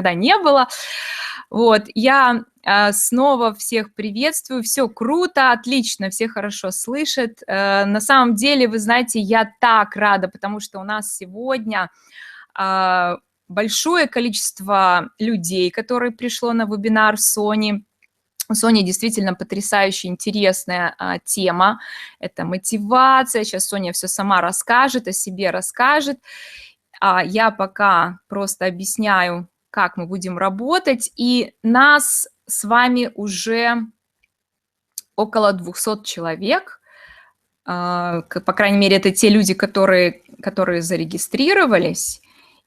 никогда не было. Вот, я снова всех приветствую, все круто, отлично, все хорошо слышат. На самом деле, вы знаете, я так рада, потому что у нас сегодня большое количество людей, которые пришло на вебинар Сони. У Сони действительно потрясающе интересная тема. Это мотивация. Сейчас Соня все сама расскажет, о себе расскажет. Я пока просто объясняю, как мы будем работать. И нас с вами уже около 200 человек. По крайней мере, это те люди, которые зарегистрировались.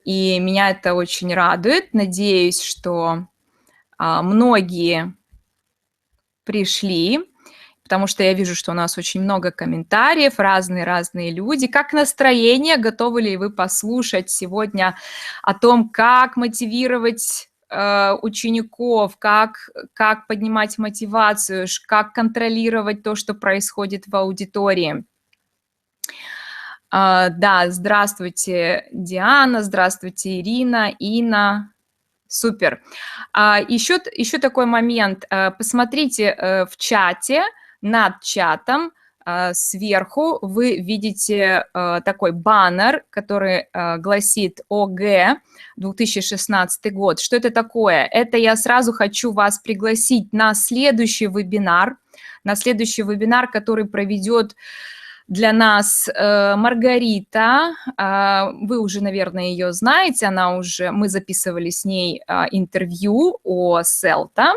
И меня это очень радует. Надеюсь, что многие пришли, потому что я вижу, что у нас очень много комментариев, разные люди. Как настроение? Готовы ли вы послушать сегодня о том, как мотивировать учеников, как поднимать мотивацию, как контролировать то, что происходит в аудитории? Да, здравствуйте, Диана, здравствуйте, Ирина, Инна. Супер. Еще такой момент. Посмотрите в чате, над чатом сверху вы видите такой баннер, который гласит ОГЭ 2016 год. Что это такое? Это я сразу хочу вас пригласить на следующий вебинар, который проведет для нас Маргарита. Вы уже, наверное, ее знаете, мы записывали с ней интервью о селта.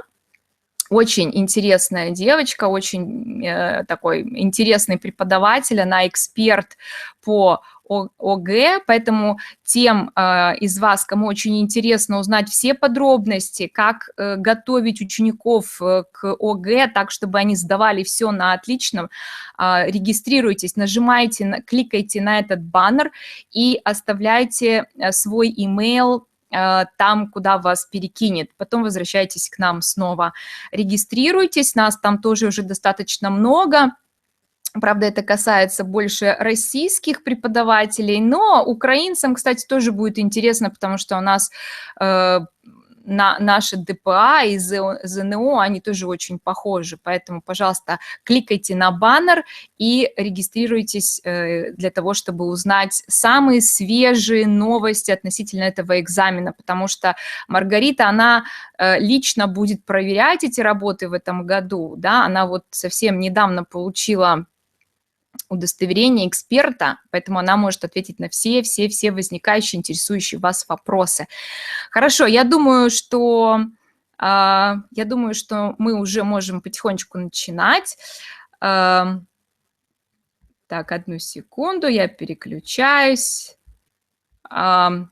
Очень интересная девочка, очень такой интересный преподаватель, она эксперт по ОГЭ, поэтому тем из вас, кому очень интересно узнать все подробности, как готовить учеников к ОГЭ, так, чтобы они сдавали все на отличном, регистрируйтесь, кликайте на этот баннер и оставляйте свой имейл там, куда вас перекинет. Потом возвращайтесь к нам снова. Регистрируйтесь, нас там тоже уже достаточно много. Правда, это касается больше российских преподавателей, но украинцам, кстати, тоже будет интересно, потому что у нас наши ДПА и ЗНО, они тоже очень похожи, поэтому, пожалуйста, кликайте на баннер и регистрируйтесь для того, чтобы узнать самые свежие новости относительно этого экзамена, потому что Маргарита, она лично будет проверять эти работы в этом году, да, она вот совсем недавно получила удостоверение эксперта, поэтому она может ответить на все возникающие, интересующие вас вопросы. Хорошо, я думаю, что мы уже можем потихонечку начинать. Так, одну секунду, я переключаюсь. Okay,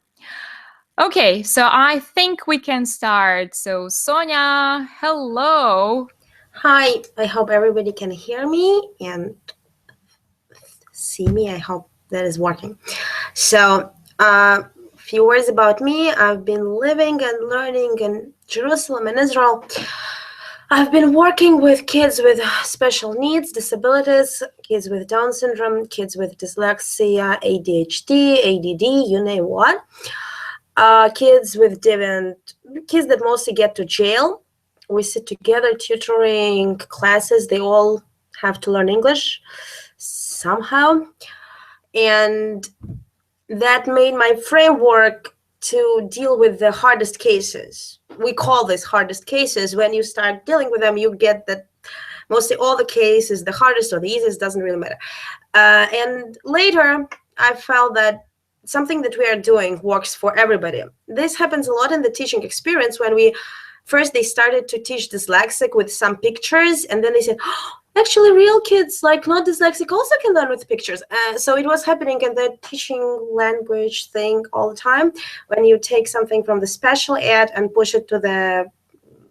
so I think we can start. So, Sonia, hello. Hi, I hope everybody can hear me and see me. I hope that is working. So, few words about me. I've been living and learning in Jerusalem and Israel. I've been working with kids with special needs, disabilities, kids with Down syndrome, kids with dyslexia, ADHD, ADD, you name what. Kids that mostly get to jail. We sit together tutoring classes. They all have to learn English somehow. And that made my framework to deal with the hardest cases. We call this hardest cases. When you start dealing with them, you get that mostly all the cases, the hardest or the easiest, doesn't really matter. And later, I felt that something that we are doing works for everybody. This happens a lot in the teaching experience when they started to teach dyslexic with some pictures, and then they said, oh, actually real kids, like not dyslexic, also can learn with pictures. So it was happening in the teaching language thing all the time, when you take something from the special ed and push it to the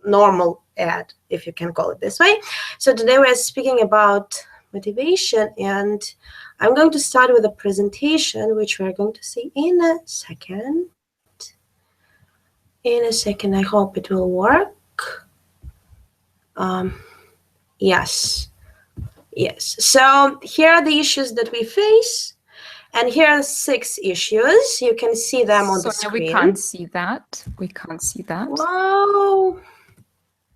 normal ed, if you can call it this way. So today we're speaking about motivation, and I'm going to start with a presentation, which we're going to see in a second. I hope it will work. Yes. So here are the issues that we face, And here are 6 issues. You can see them on the Sonia, screen. we can't see that. We can't see that. Wow.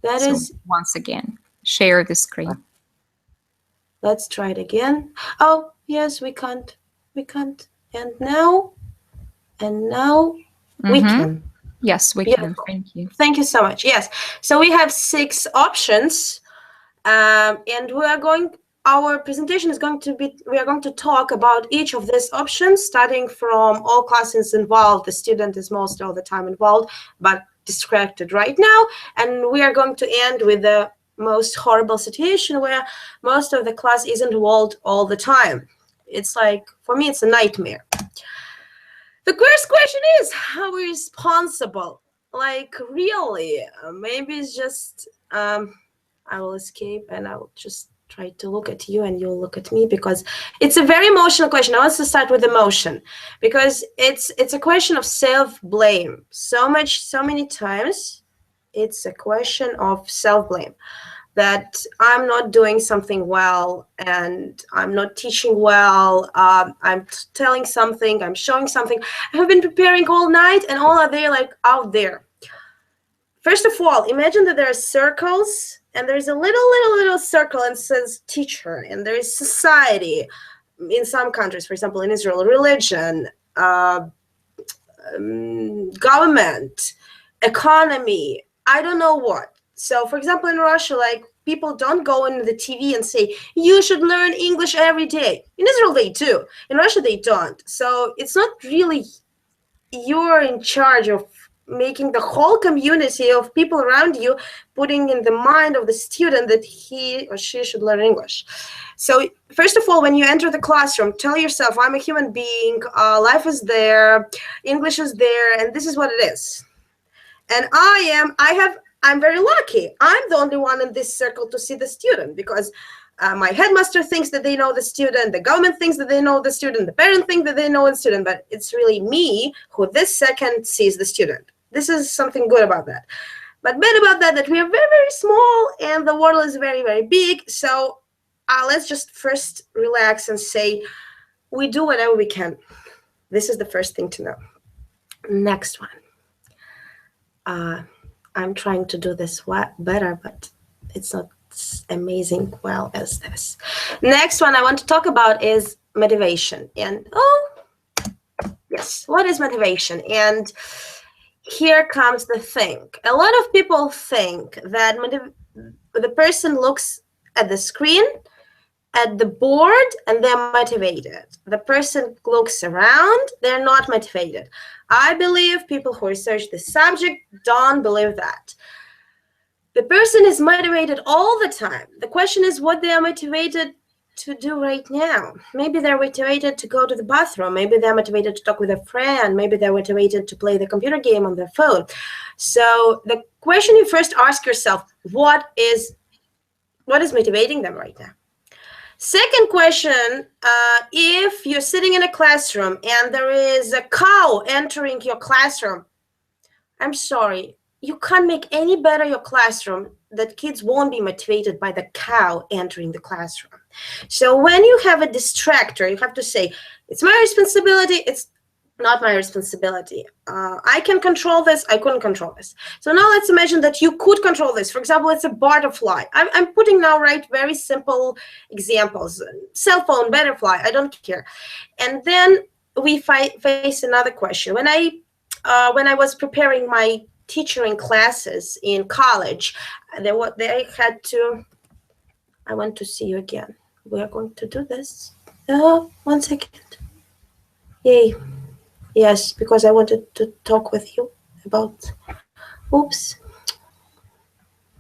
That So is. once again, share the screen. Let's try it again. Oh, yes, we can't. We can't. And now we can. Yes, we Beautiful. can. Thank you. Thank you so much. Yes. So we have 6 options, and our presentation is going to be, we are going to talk about each of these options, starting from all classes involved. The student is most all the time involved, but distracted right now. And we are going to end with the most horrible situation where most of the class isn't involved all the time. It's like, for me, it's a nightmare. The first question is, how responsible? Like, really? Maybe it's just, I will escape and I'll just try to look at you and you'll look at me, because it's a very emotional question. I want to start with emotion, because it's a question of self-blame. So many times, it's a question of self-blame, that I'm not doing something well and I'm not teaching well. I'm telling something, I'm showing something. I have been preparing all night and all are there, like out there. First of all, imagine that there are circles and there's a little circle and it says teacher, and there is society. In some countries, for example, in Israel, religion, government, economy, I don't know what. So, for example, in Russia, like, people don't go into the TV and say, you should learn English every day. In Israel, they do. In Russia, they don't. So it's not really you're in charge of making the whole community of people around you, putting in the mind of the student that he or she should learn English. So first of all, when you enter the classroom, tell yourself, I'm a human being, life is there, English is there, and this is what it is. And I'm very lucky. I'm the only one in this circle to see the student, because my headmaster thinks that they know the student, the government thinks that they know the student, the parent thinks that they know the student, but it's really me who this second sees the student. This is something good about that. But bad about that we are very, very small and the world is very, very big. So let's just first relax and say, we do whatever we can. This is the first thing to know. Next one. I'm trying to do this better, but it's not amazing well as this. Next one I want to talk about is motivation. And yes, what is motivation? And here comes the thing. A lot of people think that the person looks at the screen, at the board, and they're motivated. The person looks around, they're not motivated. I believe people who research this subject don't believe that. The person is motivated all the time. The question is what they are motivated to do right now. Maybe they're motivated to go to the bathroom. Maybe they're motivated to talk with a friend. Maybe they're motivated to play the computer game on their phone. So the question you first ask yourself, what is motivating them right now? Second question, if you're sitting in a classroom and there is a cow entering your classroom, I'm sorry, you can't make any better your classroom that kids won't be motivated by the cow entering the classroom. So when you have a distractor, you have to say, it's my responsibility, it's not my responsibility. I can control this, I couldn't control this. So now let's imagine that you could control this. For example, it's a butterfly. I'm putting now, very simple examples. Cell phone, butterfly, I don't care. And then we face another question. When I was preparing my teaching classes in college, I want to see you again. We are going to do this. 1 second. Yay. Yes, because I wanted to talk with you about, oops,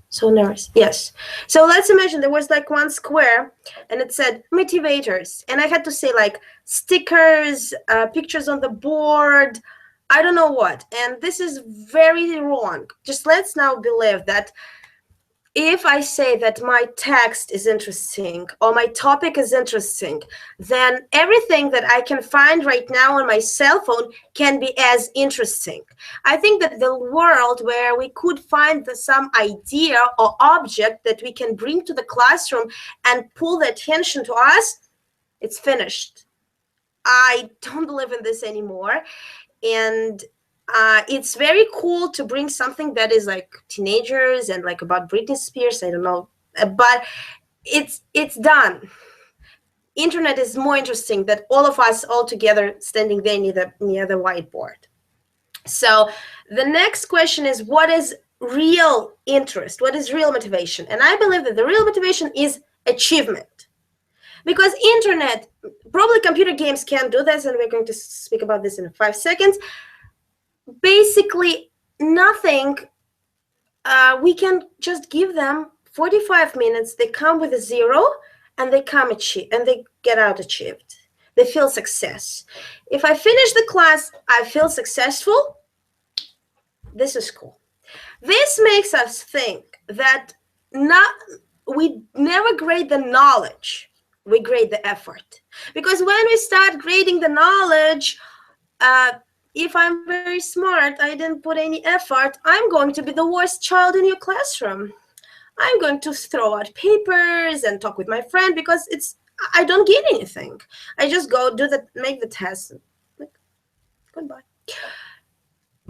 so nervous. Yes. So let's imagine there was like one square and it said motivators. And I had to say like stickers, pictures on the board, I don't know what. And this is very wrong. Just let's now believe that if I say that my text is interesting or my topic is interesting, then everything that I can find right now on my cell phone can be as interesting. I think that the world where we could find some idea or object that we can bring to the classroom and pull the attention to us, it's finished. I don't believe in this anymore. And it's very cool to bring something that is like teenagers and like about Britney Spears. I don't know, but it's done. Internet is more interesting than all of us all together standing there near the whiteboard. So the next question is, what is real interest? What is real motivation? And I believe that the real motivation is achievement. Because internet, probably computer games can't do this, and we're going to speak about this in 5 seconds. Basically, nothing. We can just give them 45 minutes. They come with a 0, and they get out achieved. They feel success. If I finish the class, I feel successful. This is cool. This makes us think that we never grade the knowledge. We grade the effort. Because when we start grading the knowledge, if I'm very smart, I didn't put any effort, I'm going to be the worst child in your classroom. I'm going to throw out papers and talk with my friend because I don't get anything. I just go make the test. Like, goodbye.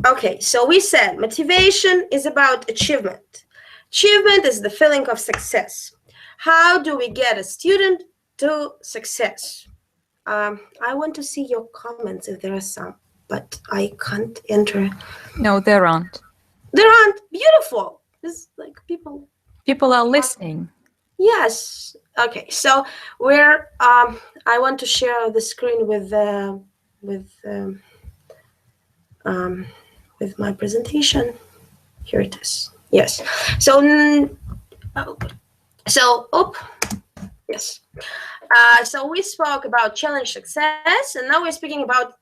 Okay, so we said motivation is about achievement. Achievement is the feeling of success. How do we get a student to success? I want to see your comments if there are some, but I can't enter. No, there aren't. There aren't. Beautiful. It's like people. People are listening. Yes. Okay. So I want to share the screen with my presentation. Here it is. Yes. Yes. So we spoke about challenge success, and now we're speaking about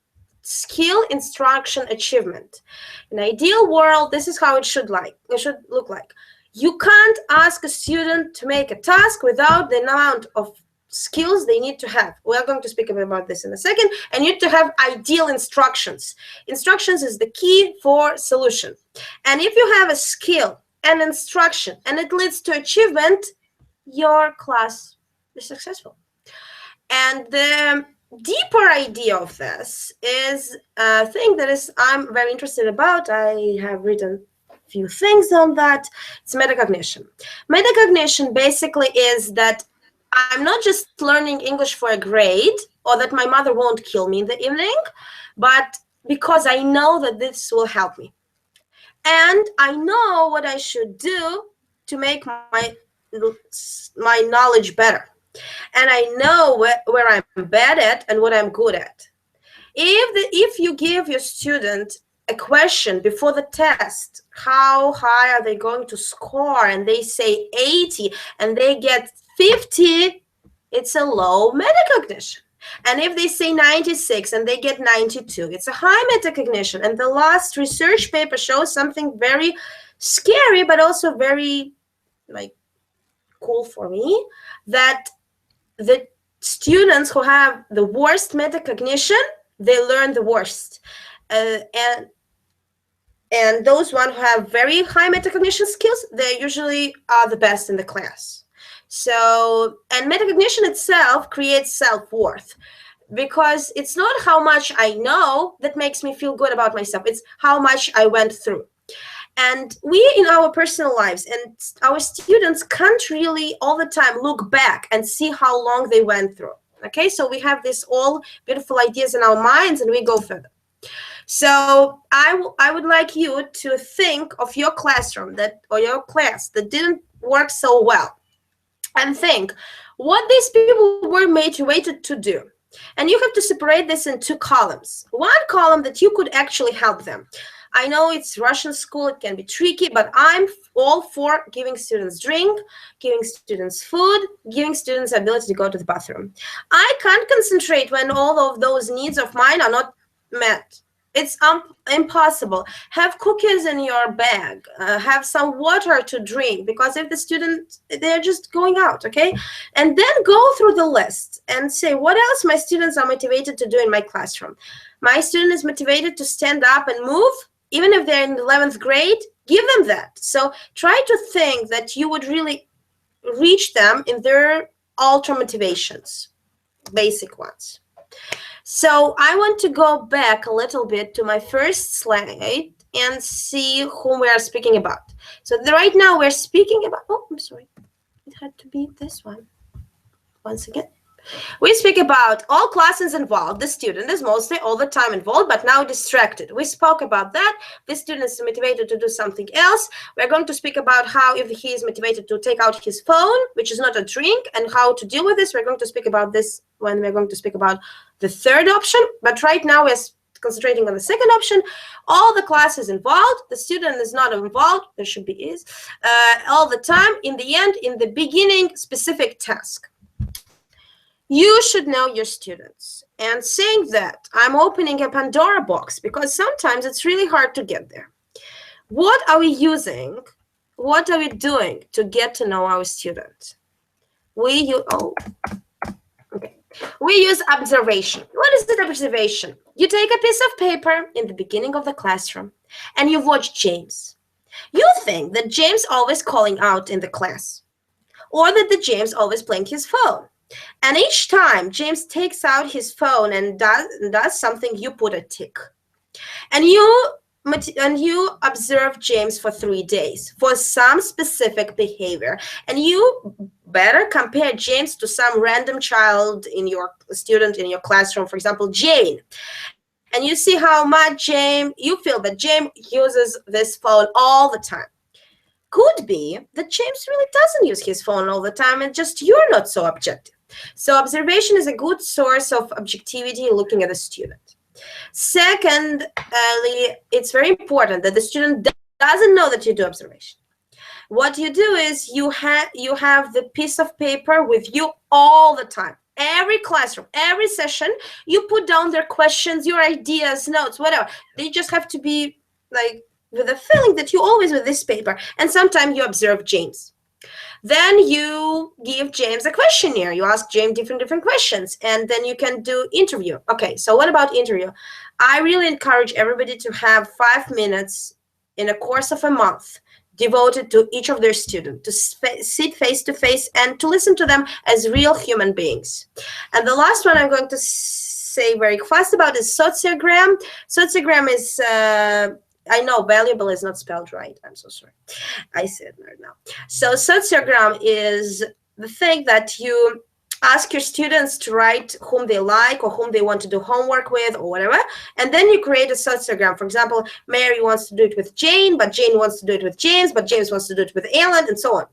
skill instruction achievement. In an ideal world, this is how it should look like. You can't ask a student to make a task without the amount of skills they need to have. We're going to speak about this in a second. And you need to have ideal instructions. Instructions is the key for solution. And if you have a skill and instruction and it leads to achievement, your class is successful. And the deeper idea of this is a thing that I'm very interested about. I have written a few things on that. It's metacognition. Metacognition basically is that I'm not just learning English for a grade or that my mother won't kill me in the evening, but because I know that this will help me. And I know what I should do to make my knowledge better. And I know where I'm bad at and what I'm good at. If you give your student a question before the test, how high are they going to score, and they say 80 and they get 50, it's a low metacognition. And if they say 96 and they get 92, it's a high metacognition. And the last research paper shows something very scary, but also very cool for me, that the students who have the worst metacognition, they learn the worst. And those ones who have very high metacognition skills, they usually are the best in the class. So, and metacognition itself creates self-worth, because it's not how much I know that makes me feel good about myself. It's how much I went through. And we, in our personal lives, and our students can't really all the time look back and see how long they went through. Okay, so we have these all beautiful ideas in our minds, and we go further. So I would like you to think of your classroom or your class that didn't work so well, and think what these people were motivated to do. And you have to separate this in 2 columns. One column that you could actually help them. I know it's Russian school, it can be tricky, but I'm all for giving students drink, giving students food, giving students the ability to go to the bathroom. I can't concentrate when all of those needs of mine are not met. It's impossible. Have cookies in your bag, have some water to drink, because if the student, they're just going out, okay? And then go through the list and say, what else my students are motivated to do in my classroom? My student is motivated to stand up and move. Even if they're in the 11th grade, give them that. So try to think that you would really reach them in their ultra motivations, basic ones. So I want to go back a little bit to my first slide and see whom we are speaking about. So right now we're speaking about, oh, I'm sorry, it had to be this one. Once again. We speak about all classes involved. The student is mostly all the time involved, but now distracted. We spoke about that. The student is motivated to do something else. We're going to speak about how if he is motivated to take out his phone, which is not a drink, and how to deal with this. We're going to speak about this when we're going to speak about the third option. But right now we're concentrating on the second option. All the classes involved. The student is not involved. There should be is. All the time. In the end, in the beginning, specific task. You should know your students. And saying that, I'm opening a Pandora box because sometimes it's really hard to get there. What are we using? What are we doing to get to know our students? We use observation. What is the observation? You take a piece of paper in the beginning of the classroom and you watch James. You think that James always calling out in the class, or that the James always playing his phone. And each time James takes out his phone and does something, you put a tick. And you observe James for 3 days for some specific behavior. And you better compare James to some random child in your student in your classroom, for example, Jane. And you see how much you feel that James uses this phone all the time. Could be that James really doesn't use his phone all the time and just you're not so objective. So observation is a good source of objectivity looking at the student. Secondly, it's very important that the student doesn't know that you do observation. What you do is you have the piece of paper with you all the time. Every classroom, every session, you put down their questions, your ideas, notes, whatever. They just have to be like with a feeling that you always with this paper. And sometimes you observe James. Then you give James a questionnaire. You ask James different questions, and then you can do interview. Okay, so what about interview? I really encourage everybody to have 5 minutes in a course of a month devoted to each of their students, to sit face to face and to listen to them as real human beings. And the last one I'm going to say very fast about is sociogram. Sociogram is I know valuable is not spelled right. I'm so sorry. I said it right now. So sociogram is the thing that you ask your students to write whom they like or whom they want to do homework with or whatever. And then you create a sociogram. For example, Mary wants to do it with Jane, but Jane wants to do it with James, but James wants to do it with Alan, and so on.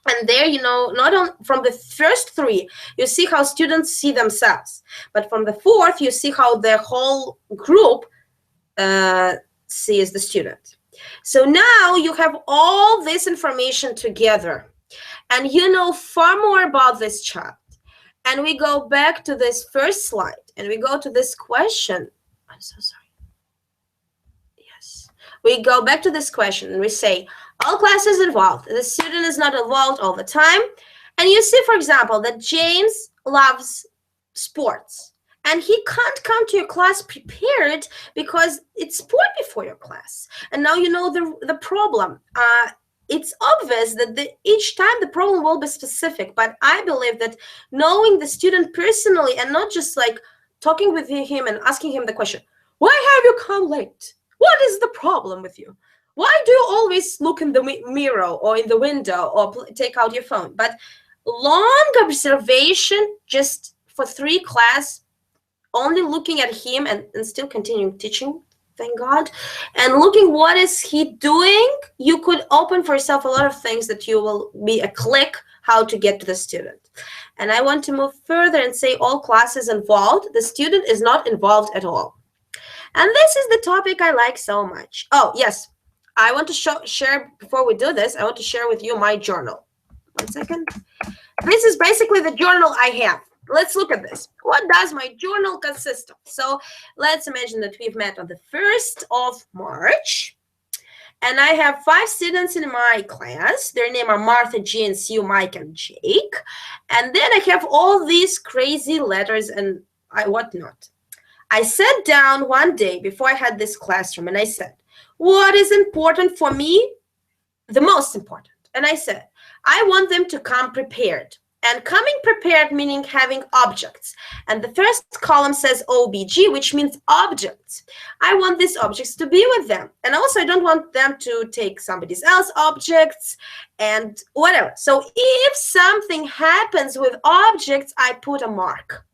And there, you know, not on from the first 3, you see how students see themselves. But from the 4th, you see how the whole group sees the student. So now you have all this information together and you know far more about this child. And we go back to this first slide and we go to this question. I'm so sorry. Yes. We go back to this question and we say, all classes involved. The student is not involved all the time. And you see, for example, that James loves sports. And he can't come to your class prepared because it's sport before your class. And now you know the problem. It's obvious that each time the problem will be specific. But I believe that knowing the student personally and not just like talking with him and asking him the question, why have you come late? What is the problem with you? Why do you always look in the mirror or in the window or take out your phone? But long observation just for 3 classes, only looking at him and still continuing teaching, thank God, and looking what is he doing, you could open for yourself a lot of things that you will be a click how to get to the student. And I want to move further and say all classes involved, the student is not involved at all. And this is the topic I like so much. Oh, yes, I want to share, before we do this, I want to share with you my journal. 1 second. This is basically the journal I have. Let's look at this. What does my journal consist of? So let's imagine that we've met on the 1st of March. And I have 5 students in my class. Their names are Martha, Jean, Sue, Mike, and Jake. And then I have all these crazy letters and whatnot. I sat down one day before I had this classroom and I said, what is important for me? The most important. And I said, I want them to come prepared. And coming prepared meaning having objects. And the first column says OBG, which means objects. I want these objects to be with them. And also I don't want them to take somebody else's objects and whatever. So if something happens with objects, I put a mark.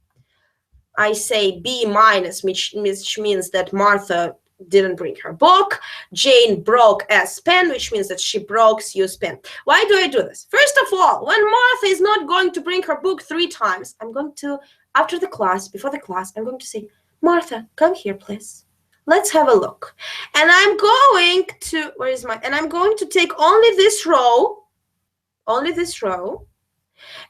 I say B minus, which means that Martha didn't bring her book. Jane broke S pen, which means that she broke Sue's pen. Why do I do this? First of all, when Martha is not going to bring her book 3 times, I'm going to, after the class, before the class, I'm going to say, Martha, come here, please. Let's have a look. And I'm going to, and I'm going to take only this row, and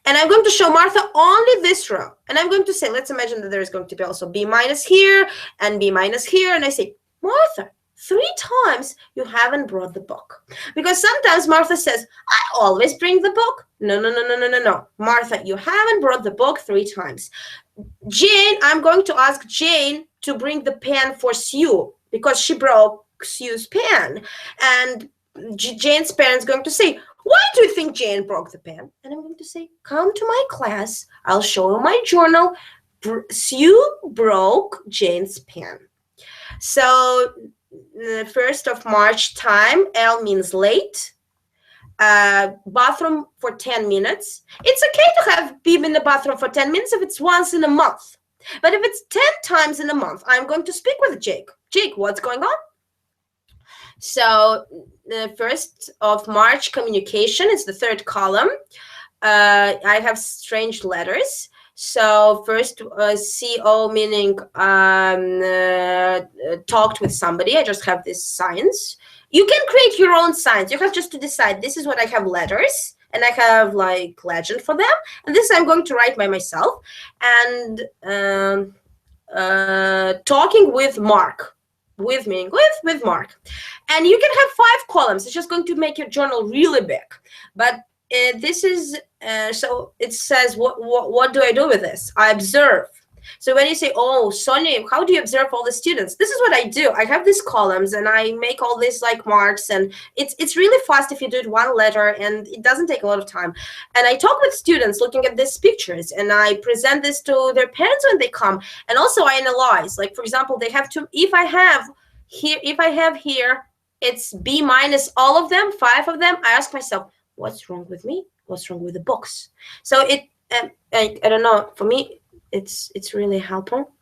I'm going to show Martha only this row. And I'm going to say, let's imagine that there is going to be also B minus here and B minus here. And I say, Martha, 3 times you haven't brought the book. Because sometimes Martha says, I always bring the book. No. Martha, you haven't brought the book 3 times. Jane, I'm going to ask Jane to bring the pen for Sue because she broke Sue's pen. And Jane's parents going to say, why do you think Jane broke the pen? And I'm going to say, come to my class. I'll show you my journal. Sue broke Jane's pen. So the 1st of March time, L means late. Bathroom for 10 minutes. It's okay to have been in the bathroom for 10 minutes if it's once in a month. But if it's 10 times in a month, I'm going to speak with Jake. Jake, what's going on? So the 1st of March communication is the 3rd column. I have strange letters. So first, CO meaning talked with somebody. I just have these signs. You can create your own signs. You have just to decide, this is what I have letters, and I have like legend for them. And this I'm going to write by myself. And talking with Mark. With Mark. And you can have 5 columns. It's just going to make your journal really big. But this is, so it says, what do I do with this? I observe. So when you say, oh, Sonia, how do you observe all the students? This is what I do. I have these columns and I make all these like marks, and it's really fast if you do it 1 letter, and it doesn't take a lot of time. And I talk with students looking at these pictures, and I present this to their parents when they come. And also I analyze, like, for example, they have to, if I have here, it's B minus all of them, 5 of them, I ask myself, what's wrong with me? What's wrong with the books? So it, I don't know, for me, it's really helpful.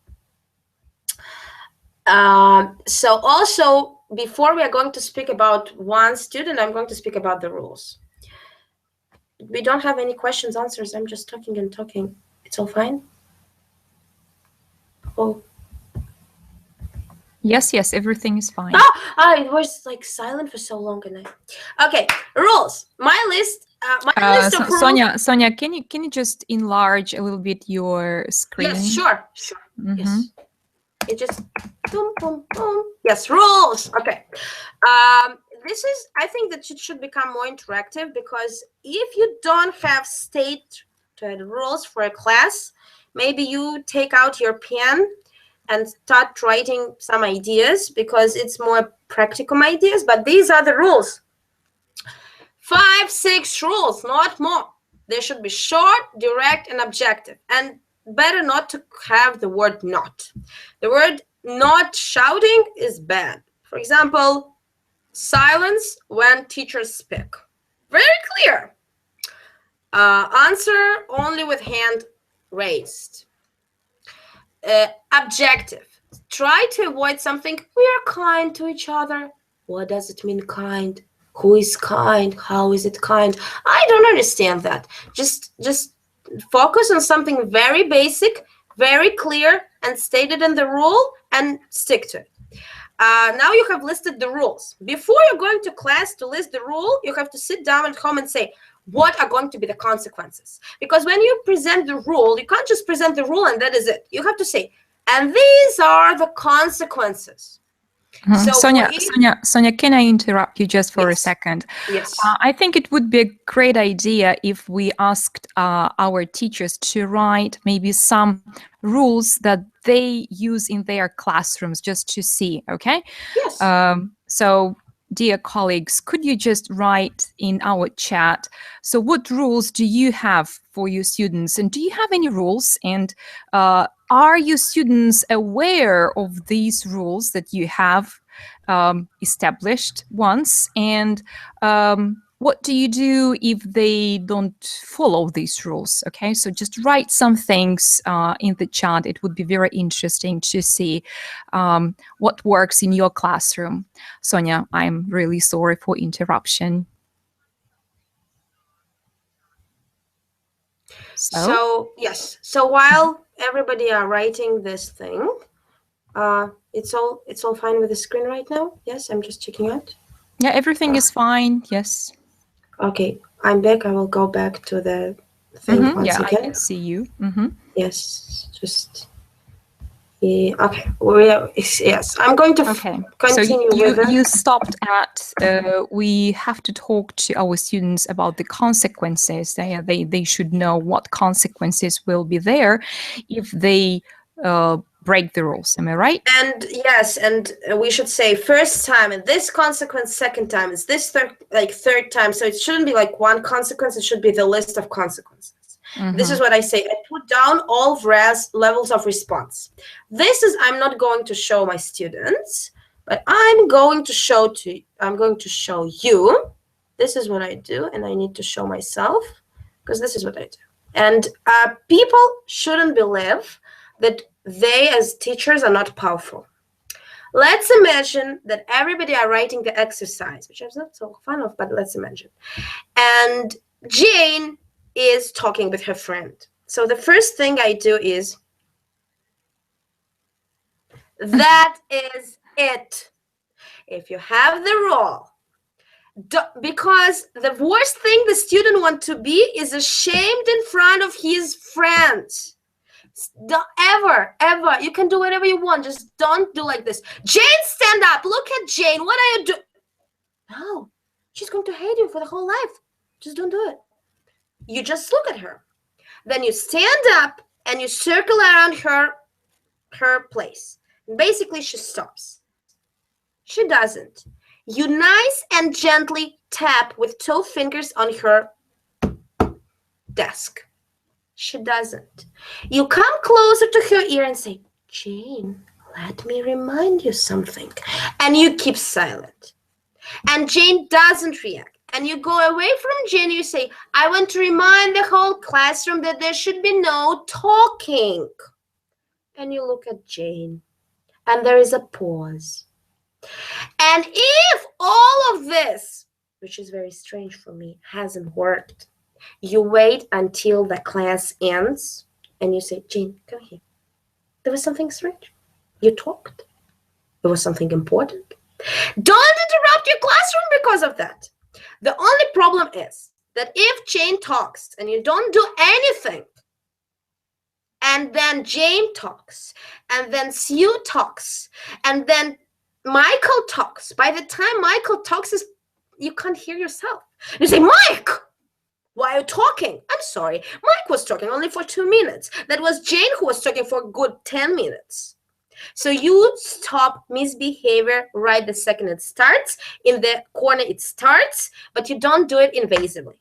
So also, before we are going to speak about one student, I'm going to speak about the rules. We don't have any questions, answers. I'm just talking and talking. It's all fine? Oh. Yes, everything is fine. It was like silent for so long. And okay, rules. My list of rules. Sonia, can you just enlarge a little bit your screen? Yes, sure. Yes. It just boom, boom, boom. Yes, rules. Okay. This is, I think that it should become more interactive, because if you don't have stated rules for a class, maybe you take out your pen and start writing some ideas, because it's more practical ideas, but these are the rules. 5, 6 rules, not more. They should be short, direct, and objective. And better not to have the word not. The word not shouting is bad. For example, silence when teachers speak. Very clear. Answer only with hand raised. Objective. Try to avoid something. We are kind to each other. What does it mean, kind? Who is kind? How is it kind? I don't understand that. Just focus on something very basic, very clear, and stated in the rule, and stick to it. Now you have listed the rules. Before you're going to class to list the rule, you have to sit down at home and say, what are going to be the consequences? Because when you present the rule, you can't just present the rule and that is it. You have to say, and these are the consequences. So Sonia, can I interrupt you just for a second? Yes. I think it would be a great idea if we asked our teachers to write maybe some rules that they use in their classrooms, just to see, okay? Yes. So dear colleagues, could you just write in our chat, so what rules do you have for your students? And do you have any rules? And are your students aware of these rules that you have established once? And what do you do if they don't follow these rules? Okay, so just write some things in the chat. It would be very interesting to see what works in your classroom. Sonia, I'm really sorry for interruption. So yes, so while everybody are writing this thing, it's all fine with the screen right now? Yes, I'm just checking out. Yeah, everything is fine. Yes. Okay, I'm back. I will go back to the thing once yeah, again. I can see you. Yes, just okay. Yes, I'm going to continue with it. You stopped at we have to talk to our students about the consequences. They should know what consequences will be there if they break the rules. Am I right? And yes, and we should say first time and this consequence, second time is this third time. So it shouldn't be like one consequence. It should be the list of consequences. This is what I say. I put down all levels of response. This is, I'm not going to show my students, but I'm going to show you. This is what I do, and I need to show myself because this is what I do. And people shouldn't believe that they as teachers are not powerful. Let's imagine that everybody are writing the exercise, which I'm not so fond of, but let's imagine. And Jane is talking with her friend. So the first thing I do is, that is it. If you have the role, because the worst thing the student wants to be is ashamed in front of his friends. Don't ever, you can do whatever you want. Just don't do like this. Jane, stand up. Look at Jane. What are you doing? No, she's going to hate you for the whole life. Just don't do it. You just look at her. Then you stand up and you circle around her place. And basically, she stops. She doesn't. You nice and gently tap with 2 fingers on her desk. She doesn't. You come closer to her ear and say, Jane, let me remind you something. And you keep silent. And Jane doesn't react. And you go away from Jane and you say, I want to remind the whole classroom that there should be no talking. And you look at Jane. And there is a pause. And if all of this, which is very strange for me, hasn't worked, you wait until the class ends and you say, Jane, come here. There was something strange. You talked. There was something important. Don't interrupt your classroom because of that. The only problem is that if Jane talks and you don't do anything, and then Jane talks, and then Sue talks, and then Michael talks. By the time Michael talks, you can't hear yourself. You say, Mike! Why are you talking? I'm sorry. Mike was talking only for 2 minutes. That was Jane who was talking for a good 10 minutes. So you stop misbehavior right the second it starts. In the corner it starts, but you don't do it invasively.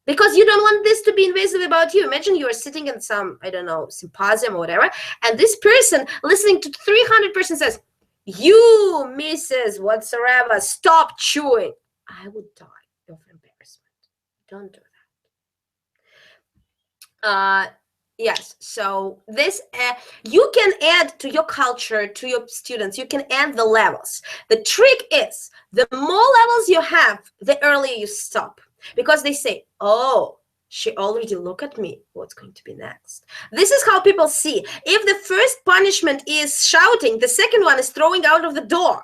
Because you don't want this to be invasive about you. Imagine you are sitting in some, I don't know, symposium or whatever, and this person listening to 300 person says, you, Mrs. whatsoever, stop chewing. I would die of embarrassment. Don't do that. Yes, so this you can add to your culture, to your students, you can add the levels. The trick is the more levels you have, the earlier you stop, because they say, oh, she already looked at me, what's going to be next? This is how people see. If the first punishment is shouting, the second one is throwing out of the door.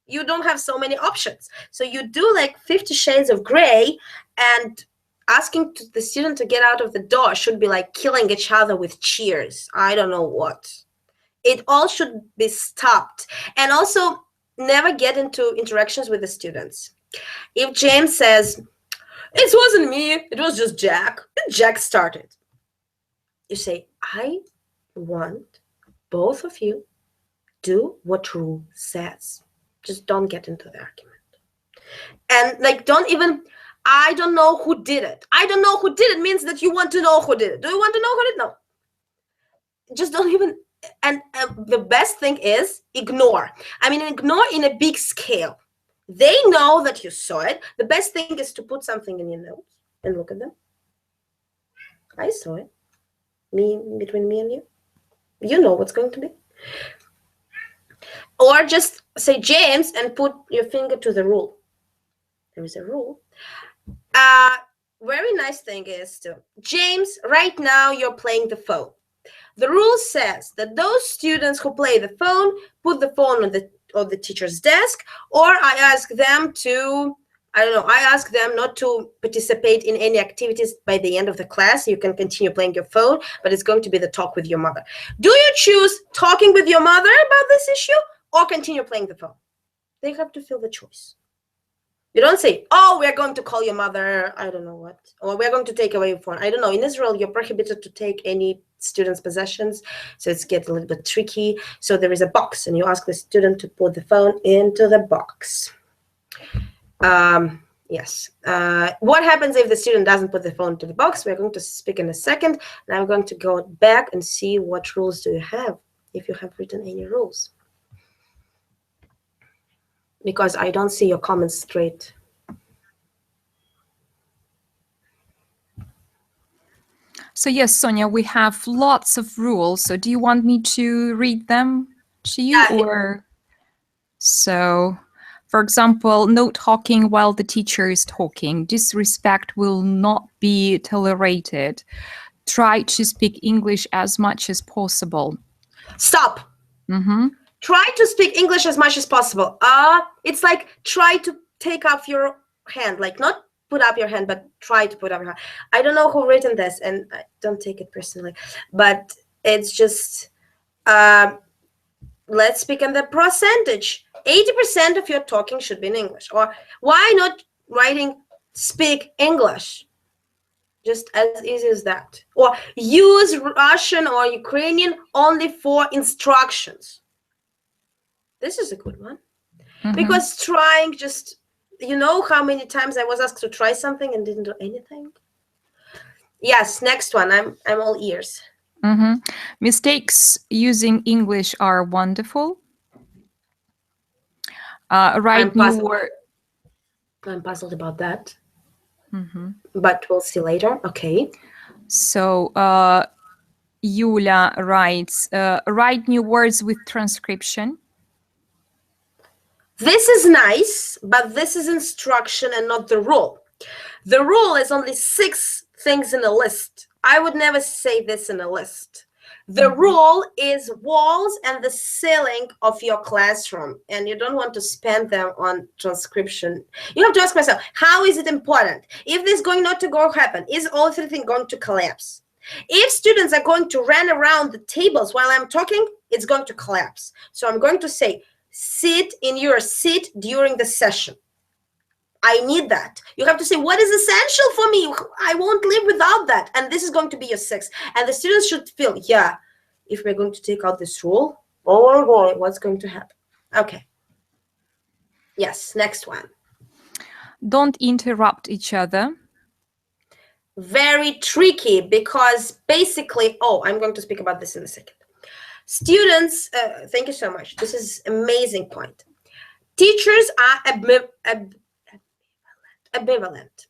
You don't have so many options. So you do like 50 shades of gray, and asking the student to get out of the door should be like killing each other with cheers. I don't know what. It all should be stopped. And also never get into interactions with the students. If James says, it wasn't me, it was just Jack. Jack started. You say, I want both of you do what rule says. Just don't get into the argument. And like, don't even, I don't know who did it. I don't know who did it means that you want to know who did it. Do you want to know who did it? No. Just don't even, and the best thing is ignore. I mean, ignore in a big scale. They know that you saw it. The best thing is to put something in your notes and look at them. I saw it. Between me and you. You know what's going to be. Or just say James and put your finger to the rule. There is a rule. Very nice thing is to, James, right now you're playing the phone. The rule says that those students who play the phone put the phone on the teacher's desk, or I ask them to, I don't know, I ask them not to participate in any activities by the end of the class. You can continue playing your phone, but it's going to be the talk with your mother. Do you choose talking with your mother about this issue or continue playing the phone? They have to feel the choice. You don't say, oh, we're going to call your mother, I don't know what, or we're going to take away your phone. I don't know. In Israel, you're prohibited to take any students' possessions, so it's getting a little bit tricky. So there is a box, and you ask the student to put the phone into the box. Yes. What happens if the student doesn't put the phone into the box? We're going to speak in a second, and I'm going to go back and see what rules do you have, if you have written any rules. Because I don't see your comments straight. So yes, Sonia, we have lots of rules. So do you want me to read them to you? Or so, for example, no talking while the teacher is talking. Disrespect will not be tolerated. Try to speak English as much as possible. Stop. Try to speak English as much as possible. It's like try to take off your hand, like not put up your hand, but try to put up your hand. I don't know who written this, and I don't take it personally, but it's just, let's speak in the percentage. 80% of your talking should be in English. Or why not writing speak English? Just as easy as that. Or use Russian or Ukrainian only for instructions. This is a good one. Because trying just, you know how many times I was asked to try something and didn't do anything? Yes, next one. I'm all ears. Mistakes using English are wonderful. Write new word. I'm puzzled about that. But we'll see later. Okay. So Yulia writes, write new words with transcription. This is nice, but this is instruction and not the rule. The rule is only 6 things in a list. I would never say this in a list. The rule is walls and the ceiling of your classroom, and you don't want to spend them on transcription. You have to ask myself, how is it important? If this is going not to go happen, is everything going to collapse? If students are going to run around the tables while I'm talking, it's going to collapse. So I'm going to say, sit in your seat during the session. I need that. You have to say, what is essential for me? I won't live without that. And this is going to be your 6. And the students should feel, yeah, if we're going to take out this rule, oh boy, what's going to happen? Okay. Yes, next one. Don't interrupt each other. Very tricky because basically, I'm going to speak about this in a second. Students, thank you so much. This is an amazing point. Teachers are ambivalent.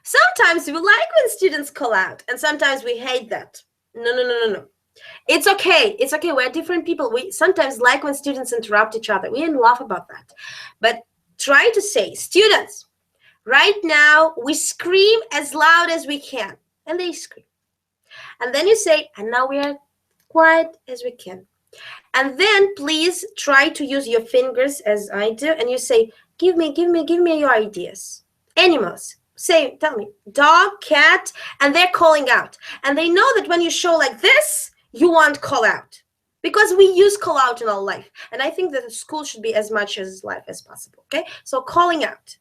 Sometimes we like when students call out, and sometimes we hate that. No. It's okay. It's okay. We're different people. We sometimes like when students interrupt each other. We laugh about that. But try to say, students, right now we scream as loud as we can. And they scream. And then you say, and now we are quiet as we can. And then please try to use your fingers as I do. And you say, give me your ideas. Animals. Say, tell me, dog, cat, and they're calling out. And they know that when you show like this, you want call out. Because we use call out in our life. And I think that the school should be as much as life as possible. Okay? So calling out.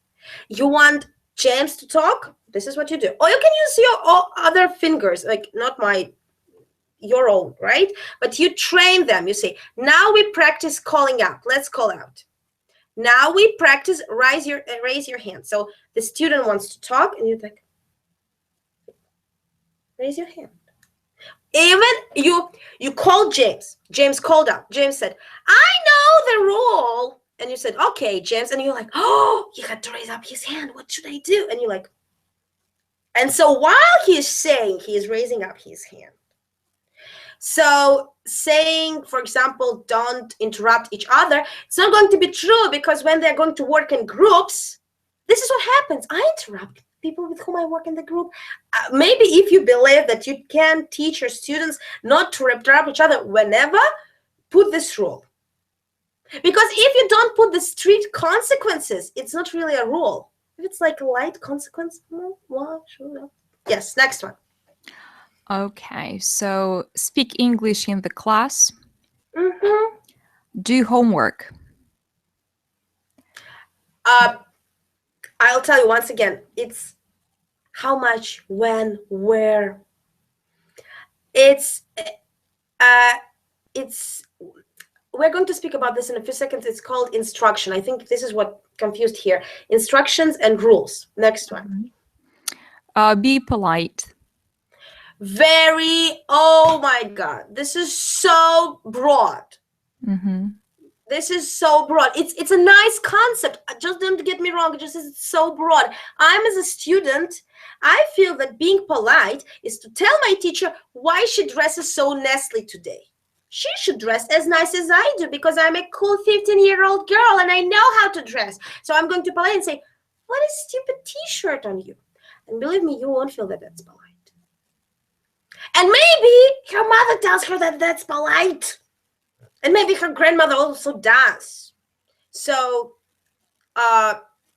You want James to talk? This is what you do. Or you can use your other fingers, like not your own, right? But you train them. You say, now we practice calling out. Let's call out. Now we practice raise your hand. So the student wants to talk, and you're like, raise your hand. Even you called James. James called out. James said, I know the rule. And you said, okay, James. And you're like, oh, he had to raise up his hand. What should I do? And you're like, and so while he's saying, he is raising up his hand. So saying, for example, don't interrupt each other, it's not going to be true, because when they're going to work in groups, this is what happens. I interrupt people with whom I work in the group. Maybe if you believe that you can teach your students not to interrupt each other whenever, put this rule. Because if you don't put the strict consequences, it's not really a rule. If it's like a light consequence, well, sure. Yes, next one. Okay, so speak English in the class. Mm-hmm. Do homework. I'll tell you once again, it's how much, when, where. We're going to speak about this in a few seconds. It's called instruction. I think this is what confused here. Instructions and rules. Next one. Be polite. Oh my God, this is so broad. Mm-hmm. This is so broad. It's a nice concept. Just don't get me wrong. It's so broad. I'm as a student, I feel that being polite is to tell my teacher why she dresses so nicely today. She should dress as nice as I do, because I'm a cool 15-year-old girl and I know how to dress. So I'm going to polite and say, what a stupid t-shirt on you. And believe me, you won't feel that that's polite. And maybe her mother tells her that that's polite. And maybe her grandmother also does. So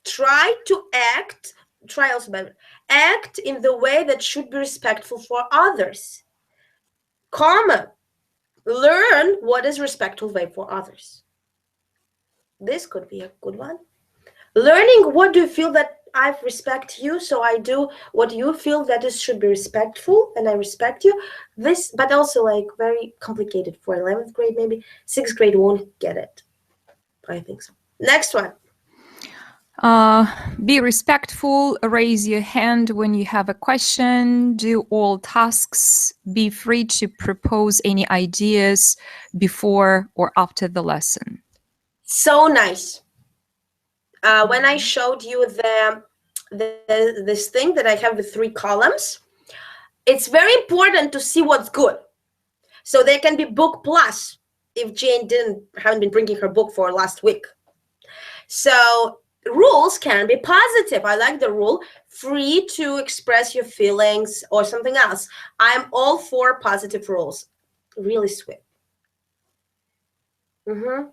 try act in the way that should be respectful for others. Learn what is respectful way for others. This could be a good one. Learning, what do you feel that I respect you, so I do what you feel that is should be respectful, and I respect you. This, but also like very complicated for 11th grade, maybe 6th grade won't get it. I think so. Next one. Be respectful. Raise your hand when you have a question. Do all tasks. Be free to propose any ideas before or after the lesson. So nice. When I showed you this thing that I have with 3 columns, it's very important to see what's good. So there can be book plus if Jane haven't been bringing her book for last week. So rules can be positive. I like the rule, free to express your feelings or something else. I'm all for positive rules. Really sweet. Mm-hmm.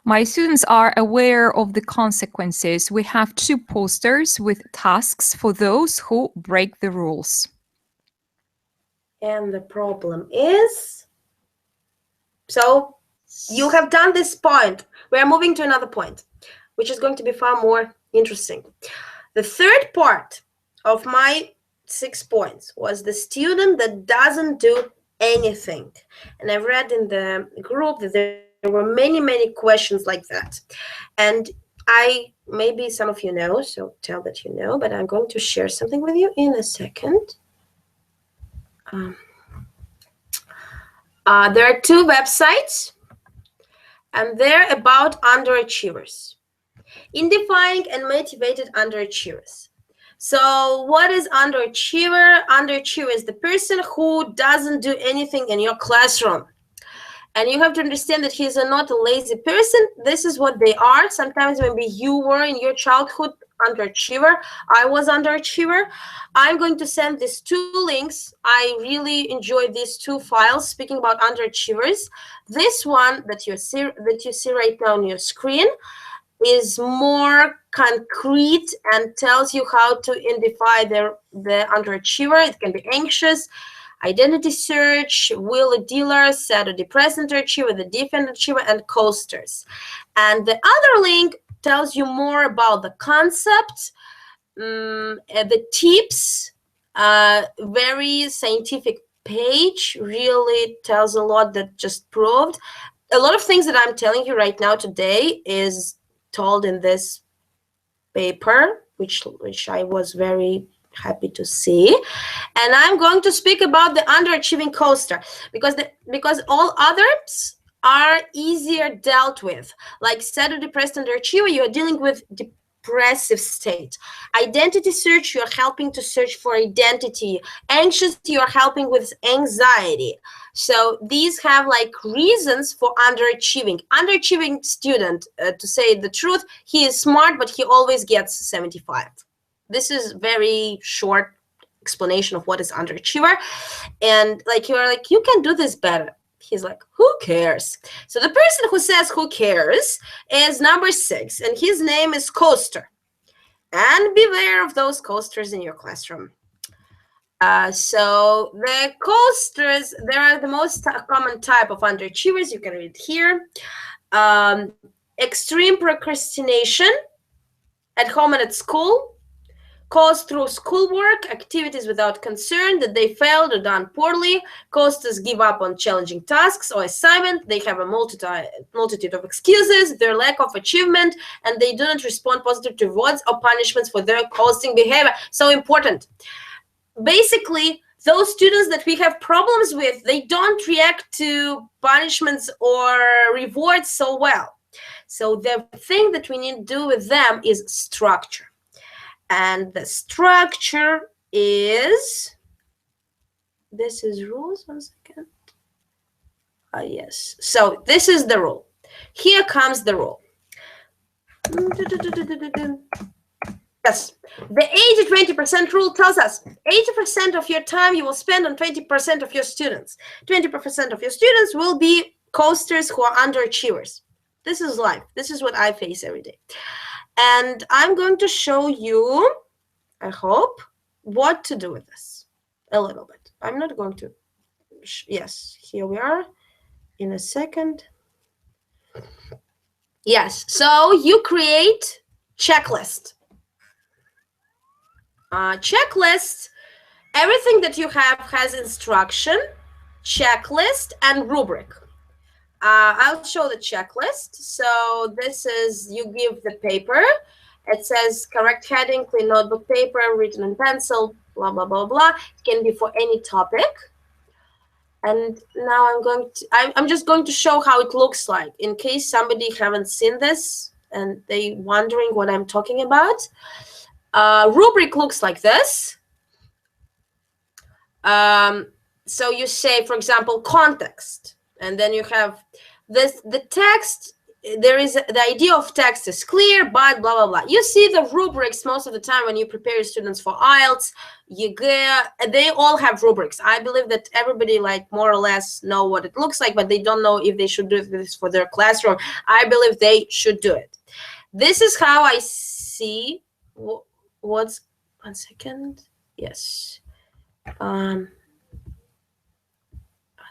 My students are aware of the consequences. We have 2 posters with tasks for those who break the rules. And the problem is, so you have done this point. We are moving to another point, which is going to be far more interesting. The third part of my 6 points was the student that doesn't do anything. And I've read in the group that there were many questions like that. And maybe some of you know, so tell that you know, but I'm going to share something with you in a second. There are 2 websites, and they're about underachievers. Identifying and motivated underachievers. So what is underachiever? Underachiever is the person who doesn't do anything in your classroom. And you have to understand that he's not a lazy person. This is what they are. Sometimes maybe you were in your childhood underachiever. I was underachiever. I'm going to send these 2 links. I really enjoyed these 2 files speaking about underachievers. This one that you see right now on your screen is more concrete and tells you how to identify the underachiever. It can be anxious, identity search, will a dealer, sad or depressed underachiever, the defend achiever, and coasters. And the other link tells you more about the concept, the tips, very scientific page, really tells a lot that just proved. A lot of things that I'm telling you right now today is told in this paper, which I was very happy to see. And I'm going to speak about the underachieving coaster, because all others are easier dealt with. Like sad, depressed, underachiever, you're dealing with depressive state. Identity search, you're helping to search for identity. Anxious, you're helping with anxiety. So these have like reasons for underachieving. Underachieving student, to say the truth, he is smart, but he always gets 75. This is very short explanation of what is underachiever. And like, you're like, you can do this better. He's like, who cares? So the person who says who cares is number 6, and his name is coaster. And beware of those coasters in your classroom. So the coasters, they are the most common type of underachievers. You can read here. Extreme procrastination at home and at school. Cause through schoolwork, activities without concern that they failed or done poorly. Coasters give up on challenging tasks or assignment. They have a multitude of excuses, their lack of achievement, and they do not respond positive to rewards or punishments for their coasting behavior. So important. Basically, those students that we have problems with, they don't react to punishments or rewards so well. So the thing that we need to do with them is structure. And the structure is, this is rules, 1 second. Yes, so this is the rule. Here comes the rule. Yes, the 80-20% rule tells us 80% of your time you will spend on 20% of your students. 20% of your students will be coasters who are underachievers. This is life. This is what I face every day. And I'm going to show you, I hope, what to do with this a little bit. I'm not going to, yes, here we are in a second. Yes, so you create checklist. Checklist, everything that you have has instruction, checklist, and rubric. I'll show the checklist. So this is, you give the paper. It says correct heading, clean notebook paper, written in pencil, blah, blah, blah, blah. It can be for any topic. And now I'm just going to show how it looks like in case somebody haven't seen this and they wondering what I'm talking about. Rubric looks like this. So you say, for example, context. And then you have this, the text, there is, the idea of text is clear, but blah, blah, blah. You see the rubrics most of the time when you prepare students for IELTS, языка, they all have rubrics. I believe that everybody like more or less know what it looks like, but they don't know if they should do this for their classroom. I believe they should do it. This is how I see what's, 1 second. Yes. 1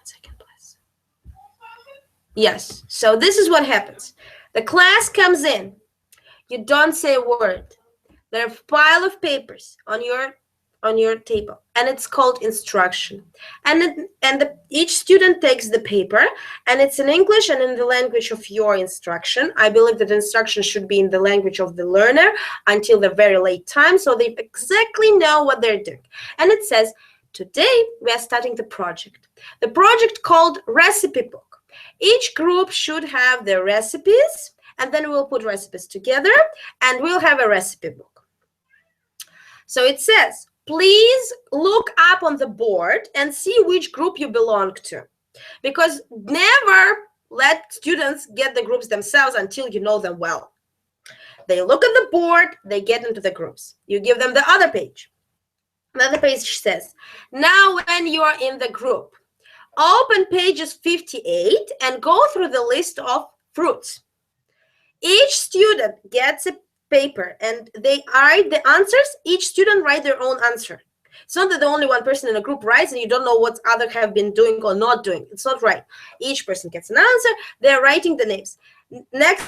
second. Yes, so this is what happens. The class comes in. You don't say a word. There are a pile of papers on your table, and it's called instruction. And each student takes the paper, and it's in English and in the language of your instruction. I believe that instruction should be in the language of the learner until the very late time, so they exactly know what they're doing. And it says, today we are starting the project. The project called Recipe Book. Each group should have their recipes, and then we'll put recipes together, and we'll have a recipe book. So it says, please look up on the board and see which group you belong to. Because never let students get the groups themselves until you know them well. They look at the board, they get into the groups. You give them the other page. Another page says, now when you are in the group, open pages 58 and go through the list of fruits. Each student gets a paper and they write the answers. Each student write their own answer. It's not that the only one person in a group writes and you don't know what others have been doing or not doing. It's not right. Each person gets an answer. They're writing the names. Next,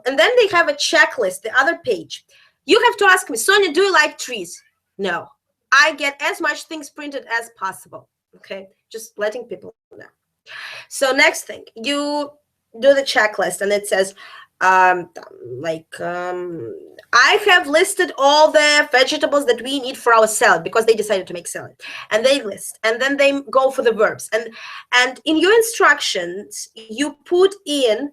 and then they have a checklist, the other page. You have to ask me, Sonia, do you like trees? No. I get as much things printed as possible. Okay, just letting people know. So next thing, you do the checklist, and it says, I have listed all the vegetables that we need for our salad, because they decided to make salad, and they list, and then they go for the verbs, and in your instructions you put in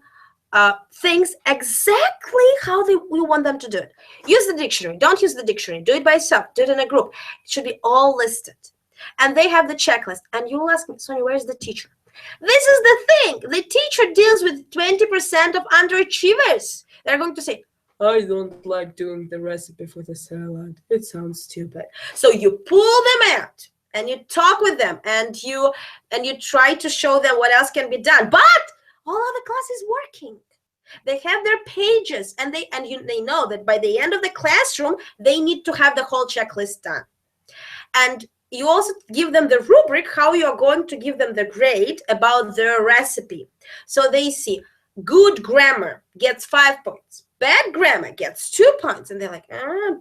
things exactly how you want them to do it. Use the dictionary. Don't use the dictionary. Do it by yourself. Do it in a group. It should be all listed. And they have the checklist. And you'll ask me, Sonia, where's the teacher? This is the thing. The teacher deals with 20% of underachievers. They're going to say, I don't like doing the recipe for the salad. It sounds stupid. So you pull them out and you talk with them, and you try to show them what else can be done. But all of the class is working. They have their pages, and they know that by the end of the classroom, they need to have the whole checklist done. And you also give them the rubric, how you're going to give them the grade about their recipe. So they see good grammar gets 5 points. Bad grammar gets 2 points. And they're like,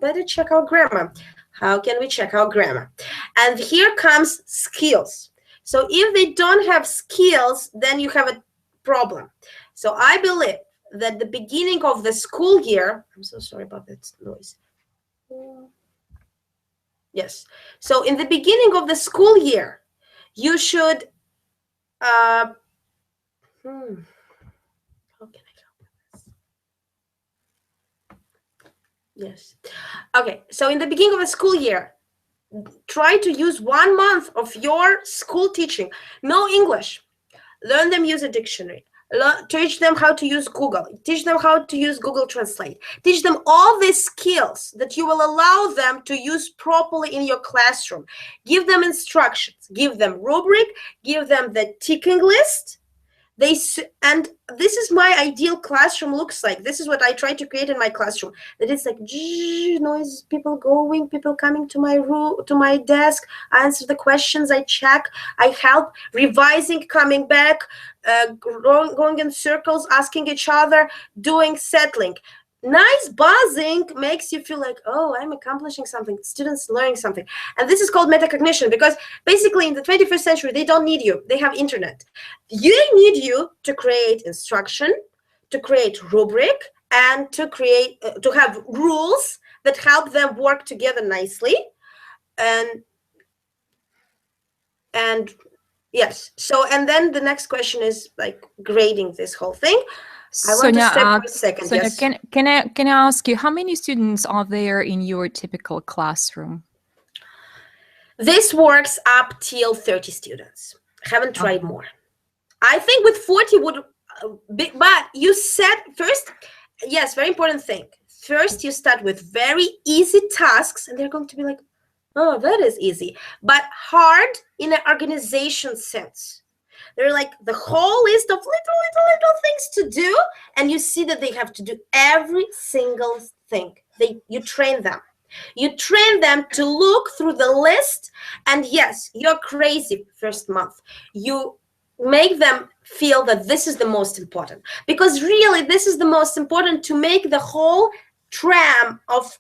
better check our grammar. How can we check our grammar? And here comes skills. So if they don't have skills, then you have a problem. So I believe that the beginning of the school year, I'm so sorry about that noise. Yes. So in the beginning of the school year, you should, how can I help with this? Yes. Okay. So in the beginning of the school year, try to use 1 month of your school teaching. No English. Learn them use a dictionary. Teach them how to use Google. Teach them how to use Google Translate. Teach them all these skills that you will allow them to use properly in your classroom. Give them instructions. Give them rubric. Give them the ticking list. And this is my ideal classroom looks like. This is what I try to create in my classroom. That it's like noise, people going, people coming to my room, to my desk. I answer the questions. I check. I help. Revising, coming back, going in circles, asking each other, doing settling. Nice buzzing makes you feel like, oh, I'm accomplishing something. Students learning something. And this is called metacognition, because basically in the 21st century, they don't need you. They have internet. They need you to create instruction, to create rubric, and to create, to have rules that help them work together nicely. And yes. So, and then the next question is like grading this whole thing. I want to step for a second. Sonia, yes. can I ask you, how many students are there in your typical classroom? This works up till 30 students. I haven't tried more. I think with 40 would be, but you said first, yes, very important thing. First, you start with very easy tasks, and they're going to be like, oh, that is easy, but hard in an organization sense. They're like the whole list of little things to do, and you see that they have to do every single thing. You train them. You train them to look through the list, and yes, you're crazy first month. You make them feel that this is the most important, because really this is the most important to make the whole tram of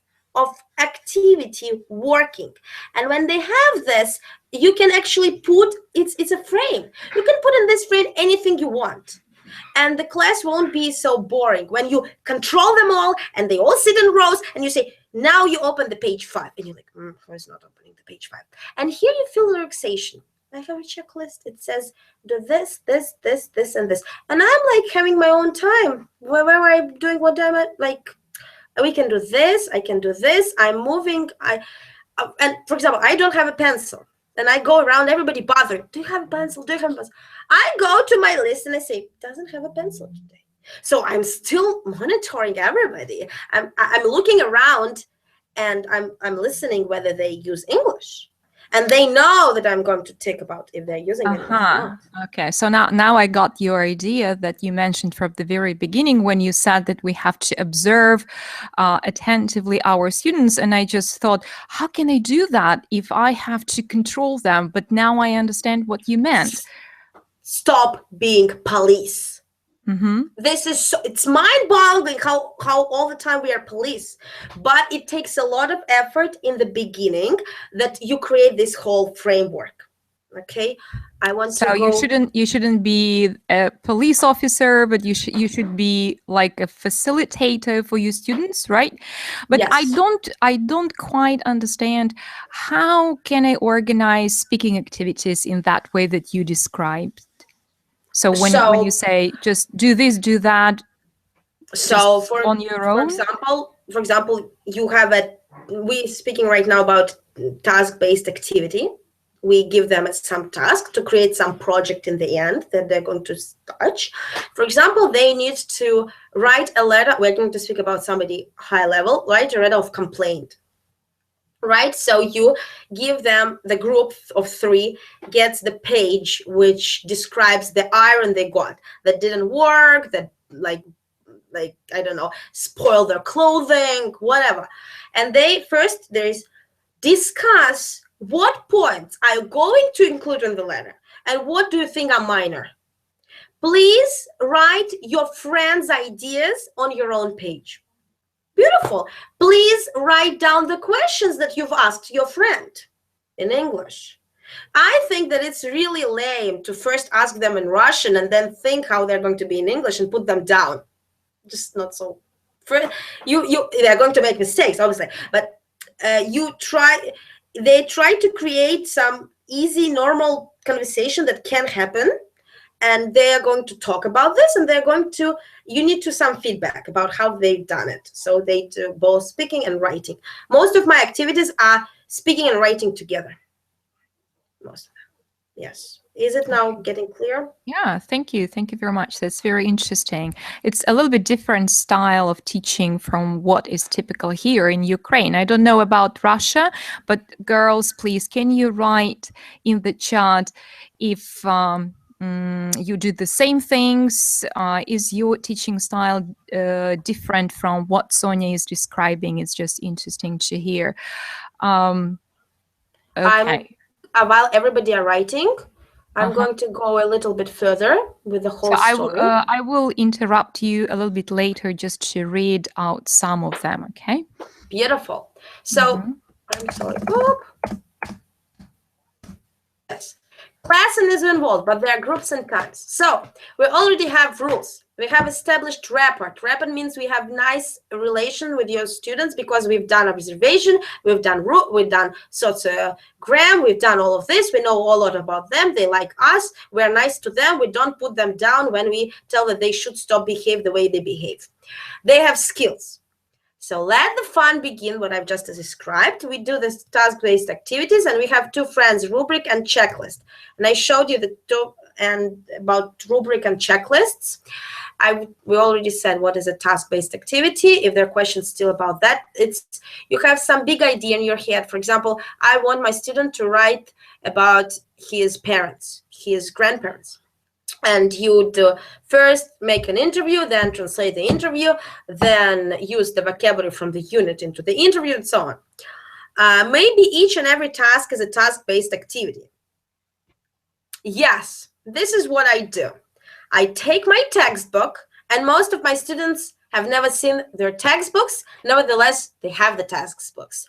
activity working. And when they have this, you can actually put, it's a frame. You can put in this frame anything you want. And the class won't be so boring when you control them all and they all sit in rows and you say, now you open the page 5. And you're like, why is not opening the page 5? And here you feel the relaxation. I have a checklist. It says, do this, this, this, this, and this. And I'm like having my own time. Where I'm doing what I'm at, like, we can do this, I can do this, I'm moving. And for example, I don't have a pencil. Then I go around, everybody bothering. Do you have a pencil? Do you have a pencil? I go to my list and I say, doesn't have a pencil today. So I'm still monitoring everybody. I'm looking around and I'm listening whether they use English. And they know that I'm going to tick about if they're using it or not. Okay, so now I got your idea that you mentioned from the very beginning when you said that we have to observe attentively our students. And I just thought, how can I do that if I have to control them? But now I understand what you meant. Stop being police. This is it's mind-boggling how all the time we are police, but it takes a lot of effort in the beginning that you create this whole framework. Okay, I want So to go. you shouldn't be a police officer, but you should be like a facilitator for your students, right? But Yes. I don't quite understand how can I organize speaking activities in that way that you described. So when you So say just do this, do that, so just on your own. for example, you have we speaking right now about task-based activity. We give them some task to create some project in the end that they're going to touch. For example, they need to write a letter. We're going to speak about somebody high level, write a letter of complaint. Right, so you give them, the group of 3 gets the page which describes the iron they got that didn't work, that like I don't know, spoil their clothing, whatever. And they first discuss what points are you going to include in the letter and what do you think are minor. Please write your friends' ideas on your own page. Beautiful. Please write down the questions that you've asked your friend in English. I think that it's really lame to first ask them in Russian and then think how they're going to be in English and put them down. Just not so. They're going to make mistakes, obviously, but they try to create some easy, normal conversation that can happen. And they are going to talk about this, and you need some feedback about how they've done it. So they do both speaking and writing. Most of my activities are speaking and writing together. Most of them. Yes. Is it now getting clear? Yeah, thank you. Thank you very much. That's very interesting. It's a little bit different style of teaching from what is typical here in Ukraine. I don't know about Russia, but girls, please, can you write in the chat if you do the same things? Is your teaching style different from what Sonia is describing? It's just interesting to hear. Okay. While everybody are writing, I'm going to go a little bit further with the whole story. I will interrupt you a little bit later just to read out some of them, okay? Beautiful. So, I'm sorry. Yes. Class is involved, but there are groups and kinds. So we already have rules. We have established rapport. Rapport means we have nice relation with your students because we've done observation, we've done sociogram, we've done all of this. We know a lot about them. They like us. We're nice to them. We don't put them down when we tell that they should stop behave the way they behave. They have skills. So let the fun begin, what I've just described. We do this task-based activities, and we have 2 friends, rubric and checklist. And I showed you the 2 and about rubric and checklists. We already said what is a task-based activity. If there are questions still about that, you have some big idea in your head. For example, I want my student to write about his parents, his grandparents. And you first make an interview, then translate the interview, then use the vocabulary from the unit into the interview, and so on. Maybe each and every task is a task-based activity. Yes, this is what I do. I take my textbook, and most of my students have never seen their textbooks. Nevertheless, they have the textbooks.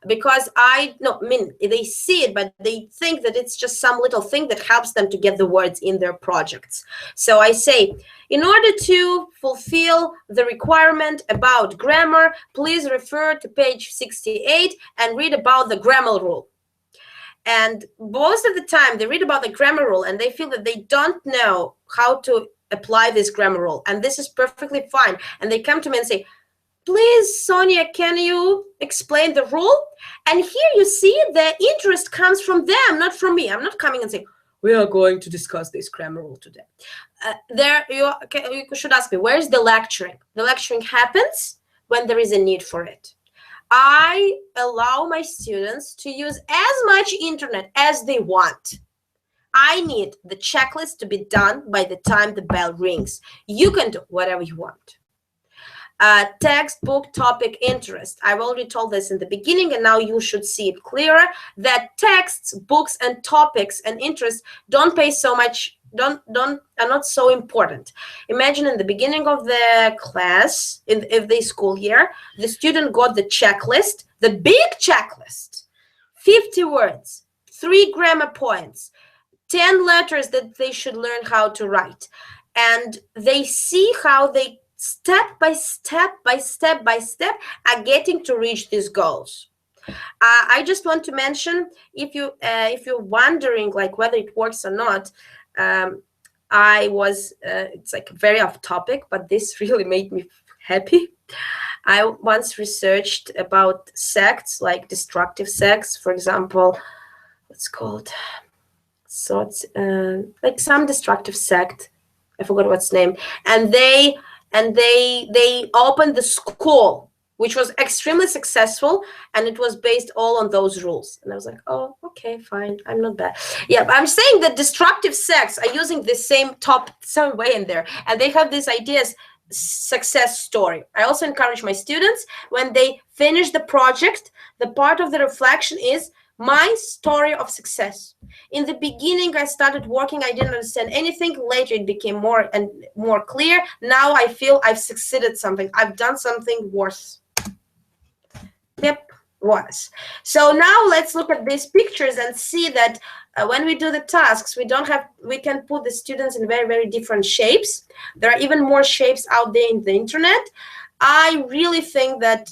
Because they see it, but they think that it's just some little thing that helps them to get the words in their projects. So I say, in order to fulfill the requirement about grammar, please refer to page 68 and read about the grammar rule. And most of the time they read about the grammar rule and they feel that they don't know how to apply this grammar rule. And this is perfectly fine. And they come to me and say, please, Sonia, can you explain the rule? And here you see the interest comes from them, not from me. I'm not coming and saying, we are going to discuss this grammar rule today. You should ask me, where is the lecturing? The lecturing happens when there is a need for it. I allow my students to use as much internet as they want. I need the checklist to be done by the time the bell rings. You can do whatever you want. Textbook, topic, interest. I've already told this in the beginning, and now you should see it clearer, that texts, books, and topics and interests don't pay so much, are not so important. Imagine in the beginning of the class, if the school year, the student got the checklist, the big checklist, 50 words, 3 grammar points, 10 letters that they should learn how to write. And they see how they step by step are getting to reach these goals. I just want to mention, if you're wondering like whether it works or not, it's like very off topic, but this really made me happy. I once researched about sects, like destructive sects, for example, what's called? So it's like some destructive sect, I forgot what's the name, and they opened the school, which was extremely successful, and it was based all on those rules. And I was like, oh, okay, fine, I'm not bad. Yeah, but I'm saying that destructive sects are using the same way in there, and they have these ideas, success story. I also encourage my students, when they finish the project, the part of the reflection is my story of success. In the beginning, I started working, I didn't understand anything. Later, it became more and more clear. Now I feel I've succeeded something. I've done something worth. Yep, was. So now let's look at these pictures and see that when we do the tasks, we can put the students in very, very different shapes. There are even more shapes out there in the internet. I really think that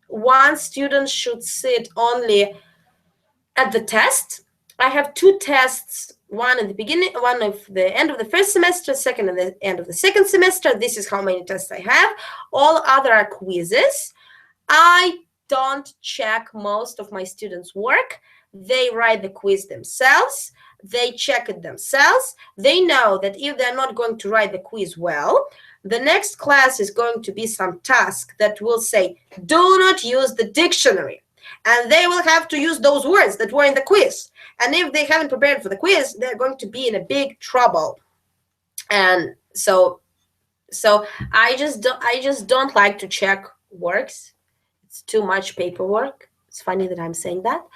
one student should sit only at the test. I have 2 tests, one at the beginning, one at the end of the first semester, second at the end of the second semester. This is how many tests I have. All other are quizzes. I don't check most of my students' work. They write the quiz themselves. They check it themselves. They know that if they're not going to write the quiz well, the next class is going to be some task that will say, do not use the dictionary. And they will have to use those words that were in the quiz. And if they haven't prepared for the quiz, they're going to be in a big trouble. And so I just don't like to check works. It's too much paperwork. It's funny that I'm saying that.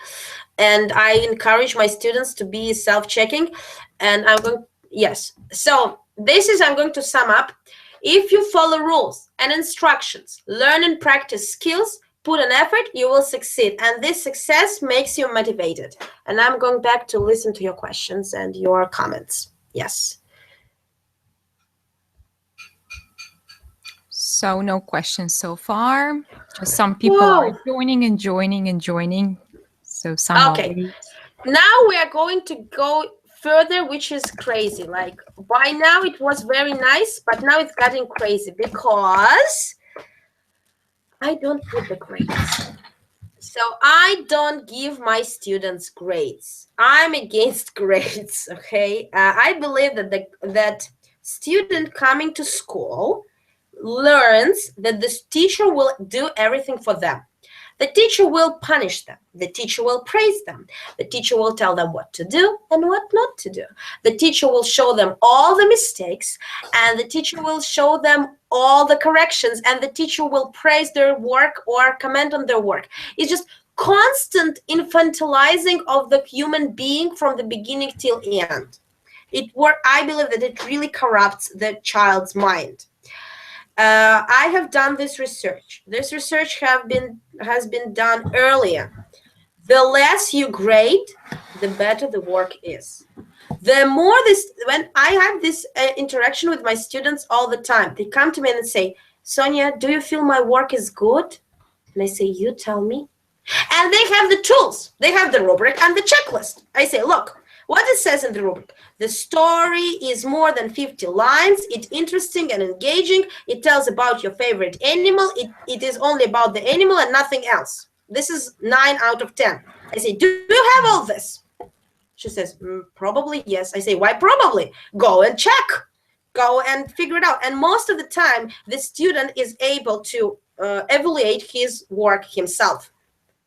And I encourage my students to be self-checking. And yes. So I'm going to sum up. If you follow rules and instructions, learn and practice skills, put an effort, you will succeed. And this success makes you motivated. And I'm going back to listen to your questions and your comments. Yes. So no questions so far. Just some people are joining and joining and joining. So some okay. Now we are going to go further, which is crazy. Like by now it was very nice, but now it's getting crazy because I don't put the grades. So I don't give my students grades. I'm against grades, okay? I believe that student coming to school learns that this teacher will do everything for them. The teacher will punish them. The teacher will praise them. The teacher will tell them what to do and what not to do. The teacher will show them all the mistakes, and the teacher will show them all the corrections, and the teacher will praise their work or comment on their work. It's just constant infantilizing of the human being from the beginning till the end. I believe that it really corrupts the child's mind. I have done this research. This research has been done earlier. The less you grade, the better the work is. The more when I have this interaction with my students all the time, they come to me and say, Sonia, do you feel my work is good? And I say, you tell me. And they have the tools. They have the rubric and the checklist. I say, look, what it says in the rubric. The story is more than 50 lines. It's interesting and engaging. It tells about your favorite animal. It is only about the animal and nothing else. This is 9 out of 10. I say, do you have all this? She says, probably yes. I say, why probably? Go and check. Go and figure it out. And most of the time, the student is able to evaluate his work himself.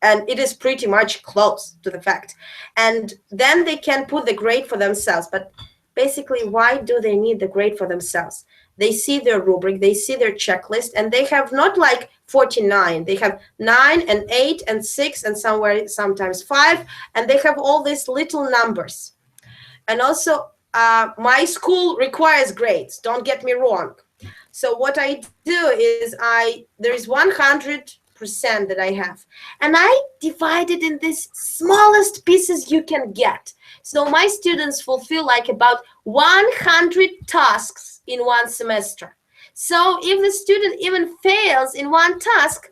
And it is pretty much close to the fact. And then they can put the grade for themselves. But basically, why do they need the grade for themselves? They see their rubric, they see their checklist, and they have not like 49. They have 9 and 8 and 6 and sometimes 5. And they have all these little numbers. And also, my school requires grades. Don't get me wrong. So what I do is there is 100% percent that I have, and I divide it in these smallest pieces you can get. So my students fulfill like about 100 tasks in one semester. So if the student even fails in one task,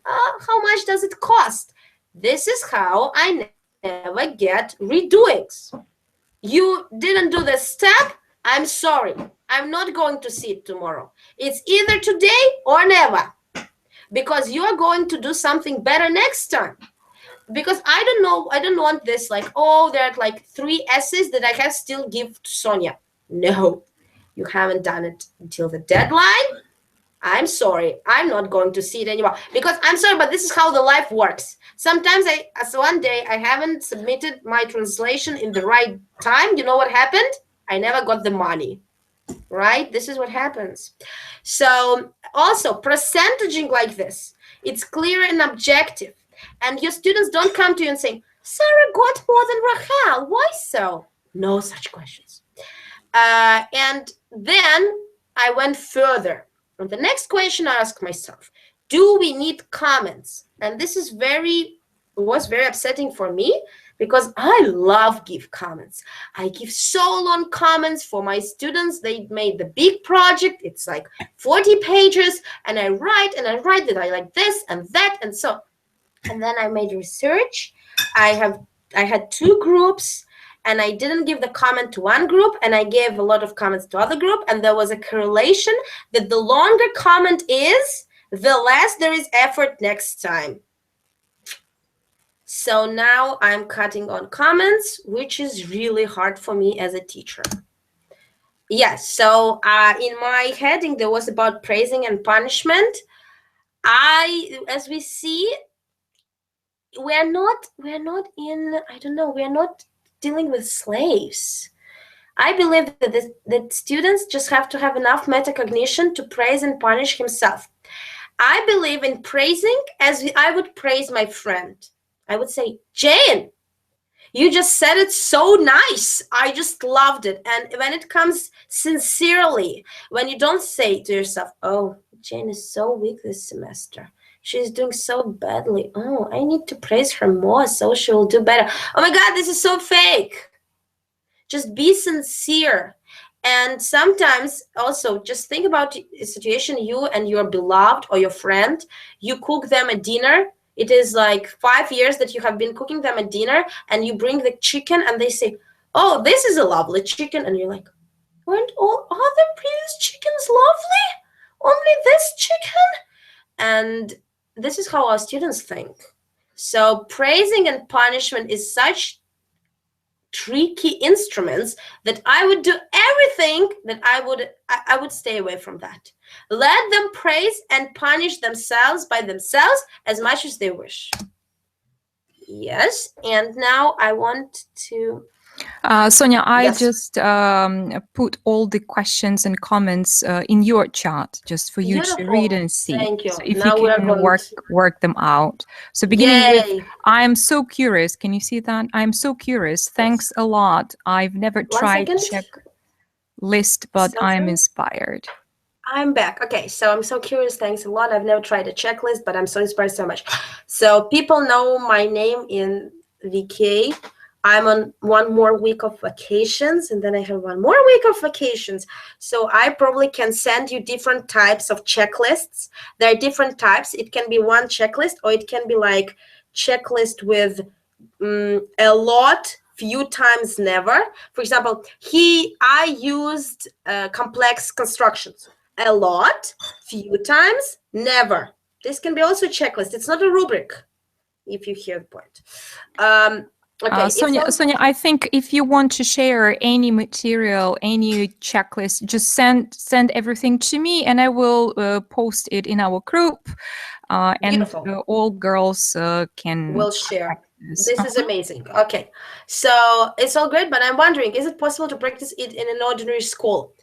how much does it cost? This is how I never get redoings. You didn't do this step, I'm sorry. I'm not going to see it tomorrow. It's either today or never, because you are going to do something better next time. Because I don't know, I don't want this like, oh, there are like 3 essays that I can still give to Sonia. No, you haven't done it until the deadline. I'm sorry, I'm not going to see it anymore. Because I'm sorry, but this is how the life works. Sometimes one day I haven't submitted my translation in the right time. You know what happened? I never got the money, right? This is what happens. So also percentaging like this, it's clear and objective. And your students don't come to you and say, Sarah got more than Rachel. Why so? No such questions. And then I went further. And the next question I asked myself, do we need comments? And this is was very upsetting for me, because I love give comments. I give so long comments for my students. They made the big project. It's like 40 pages, and I write that I like this and that and so. And then I made research. I had 2 groups, and I didn't give the comment to one group, and I gave a lot of comments to other group, and there was a correlation that the longer comment is, the less there is effort next time. So now I'm cutting on comments, which is really hard for me as a teacher. Yes, so in my heading, there was about praising and punishment. As we see, we're not dealing with slaves. I believe that students just have to have enough metacognition to praise and punish himself. I believe in praising as I would praise my friend. I would say, Jane, you just said it so nice. I just loved it. And when it comes sincerely, when you don't say to yourself, oh, Jane is so weak this semester. She's doing so badly. Oh, I need to praise her more so she will do better. Oh my God, this is so fake. Just be sincere. And sometimes also just think about a situation, you and your beloved or your friend, you cook them a dinner. It is like 5 years that you have been cooking them a dinner, and you bring the chicken and they say, oh, this is a lovely chicken. And you're like, weren't all other previous chickens lovely? Only this chicken? And this is how our students think. So praising and punishment is such tricky instruments that I would do everything that I would stay away from that. Let them praise and punish themselves by themselves as much as they wish. Yes, and now I want to Sonia, I Yes. just put all the questions and comments in your chat just for you to Beautiful. read and see. Thank you. So if Now you we are can going work them out. So beginning with, Yay. I am so curious. Can you see that? I am so curious. Thanks a lot. I've never tried second. checklist, but I am Second. inspired. I'm back. Okay, so I'm so curious. Thanks a lot. I've never tried a checklist, but I'm so inspired so much. So people know my name in VK. I'm on 1 more week of vacations, and then I have 1 more week of vacations. So I probably can send you different types of checklists. There are different types. It can be 1 checklist, or it can be like checklist with a lot, few times, never. For example, I used complex constructions. A lot, few times, never. This can be also a checklist. It's not a rubric, if you hear the point. Okay, Sonia, I think if you want to share any material, any checklist, just send everything to me, and I will post it in our group, and all girls will share. This is amazing. Okay, so it's all great, but I'm wondering, is it possible to practice it in an ordinary school?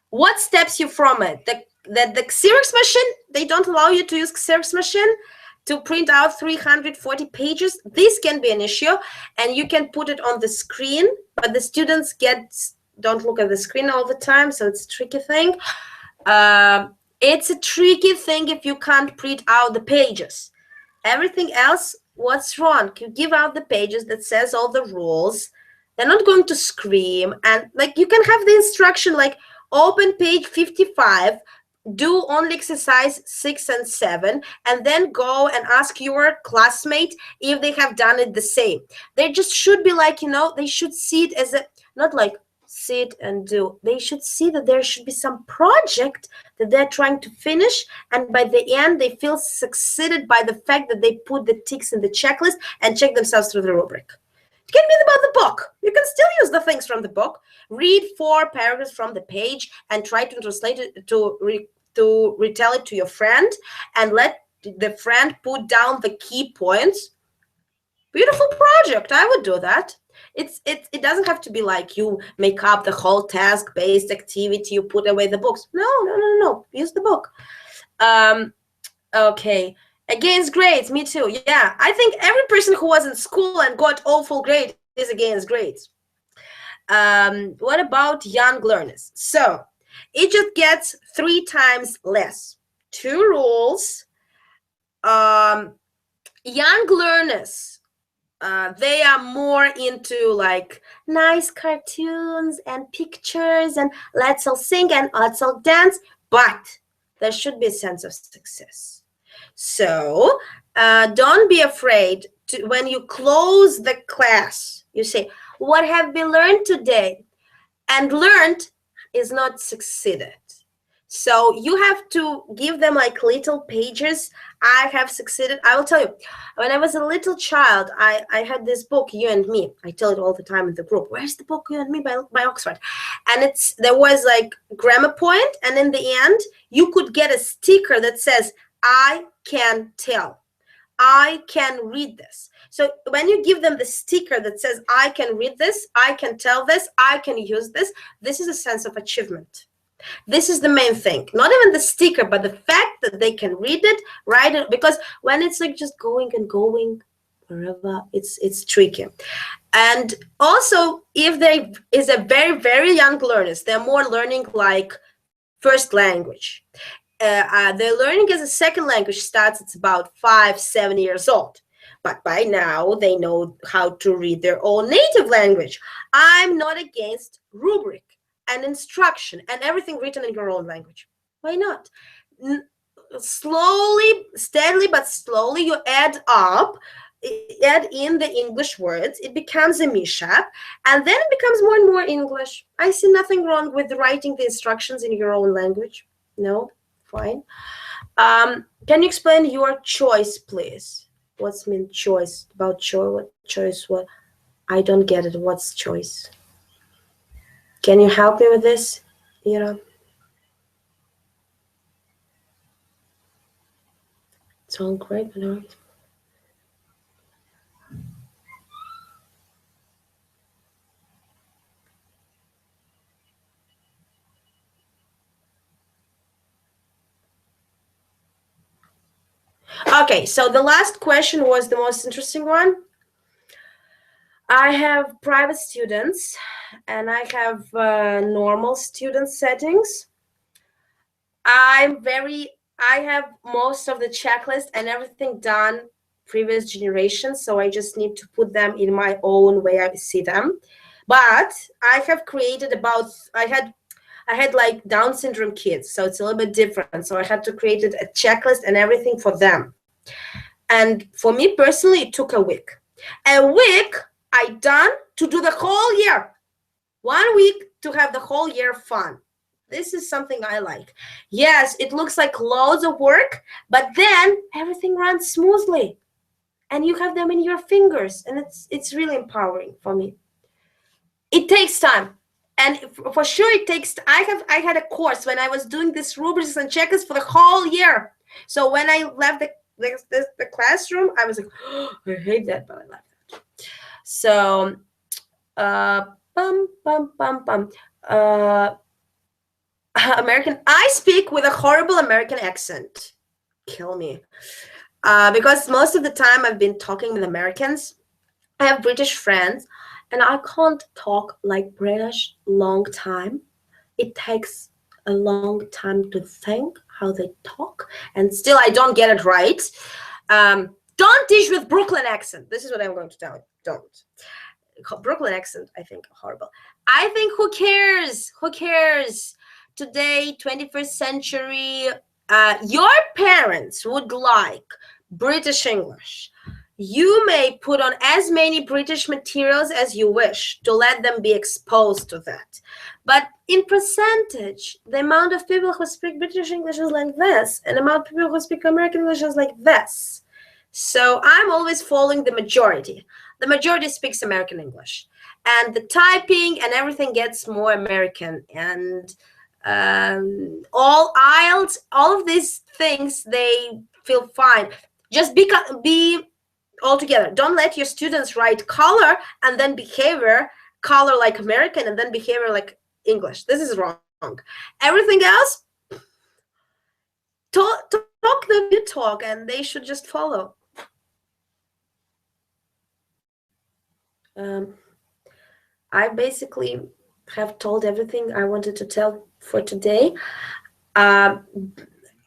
What stops you from it? The Xerox machine, they don't allow you to use Xerox machine to print out 340 pages. This can be an issue, and you can put it on the screen, but the students don't look at the screen all the time, so it's a tricky thing. It's a tricky thing if you can't print out the pages. Everything else, what's wrong? You give out the pages that says all the rules. They're not going to scream. And like, you can have the instruction like open page 55, do only exercise 6 and 7, and then go and ask your classmate if they have done it the same. They just should be like, you know, they should see it as a, not like sit and do. They should see that there should be some project that they're trying to finish, and by the end they feel succeeded by the fact that they put the ticks in the checklist and check themselves through the rubric. It can be about the book. You can still use the things from the book. Read 4 paragraphs from the page and try to translate it to retell it to your friend, and let the friend put down the key points. Beautiful project. I would do that. It doesn't have to be like you make up the whole task-based activity, you put away the books. No. Use the book. Okay. Against grades, me too. Yeah, I think every person who was in school and got awful grade is against grades. What about young learners? So it just gets 3 times less. 2 rules. Young learners, they are more into like nice cartoons and pictures and let's all sing and let's all dance, but there should be a sense of success. So don't be afraid to, when you close the class, you say, what have we learned today? And learned is not succeeded. So you have to give them like little pages. I have succeeded. I will tell you, when I was a little child, I had this book, You and Me. I tell it all the time in the group. Where's the book, You and Me by Oxford? And there was like grammar point, and in the end, you could get a sticker that says, I can tell. I can read this. So when you give them the sticker that says, I can read this, I can tell this, I can use this, this is a sense of achievement. This is the main thing. Not even the sticker, but the fact that they can read it, write it, because when it's like just going and going wherever, it's tricky. And also, if there is a very, very young learners, they're more learning like first language. Their learning as a second language starts at about 5-7 years old. But by now, they know how to read their own native language. I'm not against rubric and instruction and everything written in your own language. Why not? Slowly, steadily, but slowly, you add in the English words. It becomes a mashup, and then it becomes more and more English. I see nothing wrong with writing the instructions in your own language. No, fine. Can you explain your choice, please? What's mean choice? About choice? What choice? What? I don't get it. What's choice? Can you help me with this? Ira? It's all great, but no. Okay, so the last question was the most interesting one. I have private students and I have normal student settings. I have most of the checklist and everything done previous generations, so I just need to put them in my own way I see them. But I have created I had like Down syndrome kids, so it's a little bit different. So I had to create a checklist and everything for them. And for me personally, it took a week. A week I done to do the whole year. 1 week to have the whole year fun. This is something I like. Yes, it looks like loads of work, but then everything runs smoothly. And you have them in your fingers, and it's really empowering for me. It takes time. And for sure it takes, I had a course when I was doing this rubrics and checklists for the whole year. So when I left the classroom, I was like, oh, I hate that, but I love it. So, American, I speak with a horrible American accent. Kill me. Because most of the time I've been talking with Americans. I have British friends, and I can't talk like British long time. It takes a long time to think how they talk, and still I don't get it right. Don't teach with Brooklyn accent. This is what I'm going to tell you. Don't. Brooklyn accent, I think, horrible. I think who cares? Who cares? Today, 21st century, your parents would like British English. You may put on as many British materials as you wish to let them be exposed to that. But in percentage, the amount of people who speak British English is like this, and the amount of people who speak American English is like this. So I'm always following the majority. The majority speaks American English. And the typing and everything gets more American. And all IELTS, all of these things, they feel fine. Just be all together. Don't let your students write color and then behavior, color like American and then behavior like English. This is wrong. Everything else, talk the you talk, and they should just follow. I basically have told everything I wanted to tell for today.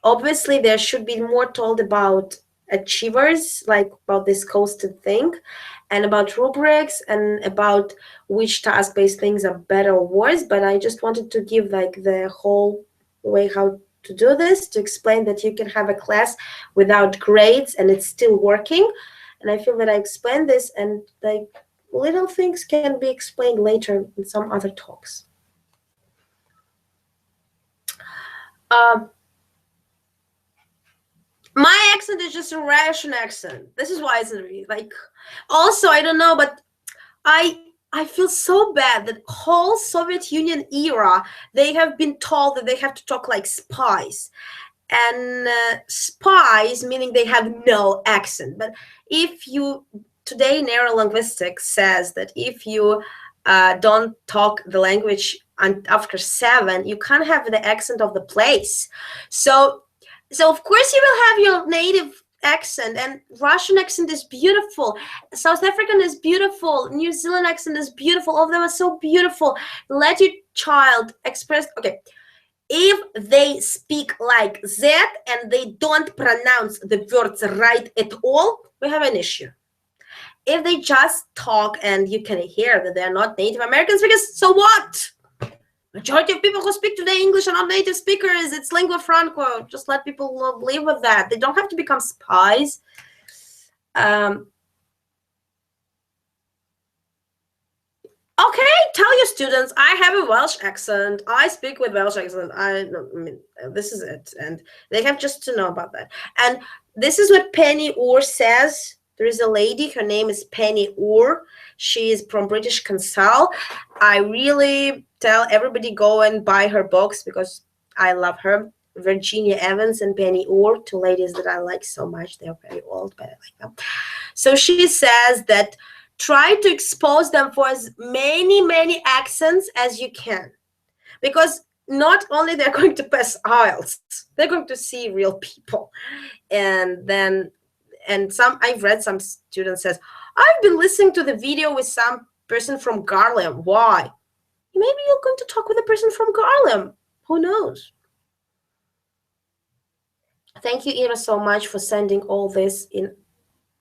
Obviously, there should be more told about achievers, like about this costed thing, and about rubrics, and about which task-based things are better or worse. But I just wanted to give like the whole way how to do this, to explain that you can have a class without grades and it's still working. And I feel that I explained this, and like little things can be explained later in some other talks. My accent is just a Russian accent. This is why it's like, also, I don't know, but I feel so bad that whole Soviet Union era, they have been told that they have to talk like spies. And spies, meaning they have no accent. But if you, today neurolinguistics says that if you don't talk the language after 7, you can't have the accent of the place. So of course you will have your native accent, and Russian accent is beautiful, South African is beautiful, New Zealand accent is beautiful, all of them are so beautiful. Let your child express. Okay, if they speak like that and they don't pronounce the words right at all, we have an issue. If they just talk and you can hear that they're not native American speakers, so what? Majority of people who speak today English are not native speakers. It's lingua franca. Just let people live with that. They don't have to become spies. Okay, tell your students, I have a Welsh accent. I speak with Welsh accent. I mean, this is it. And they have just to know about that. And this is what Penny Orr says. There is a lady, her name is Penny Orr. She is from British Council. I really tell everybody go and buy her books because I love her. Virginia Evans and Penny Orr, 2 ladies that I like so much. They're very old, but I like them. So she says that try to expose them for as many accents as you can. Because not only they're going to pass IELTS, they're going to see real people. And I've read some student says, I've been listening to the video with some person from Garlem. Why? Maybe you're going to talk with a person from Garlem. Who knows? Thank you, Ira, so much for sending all this in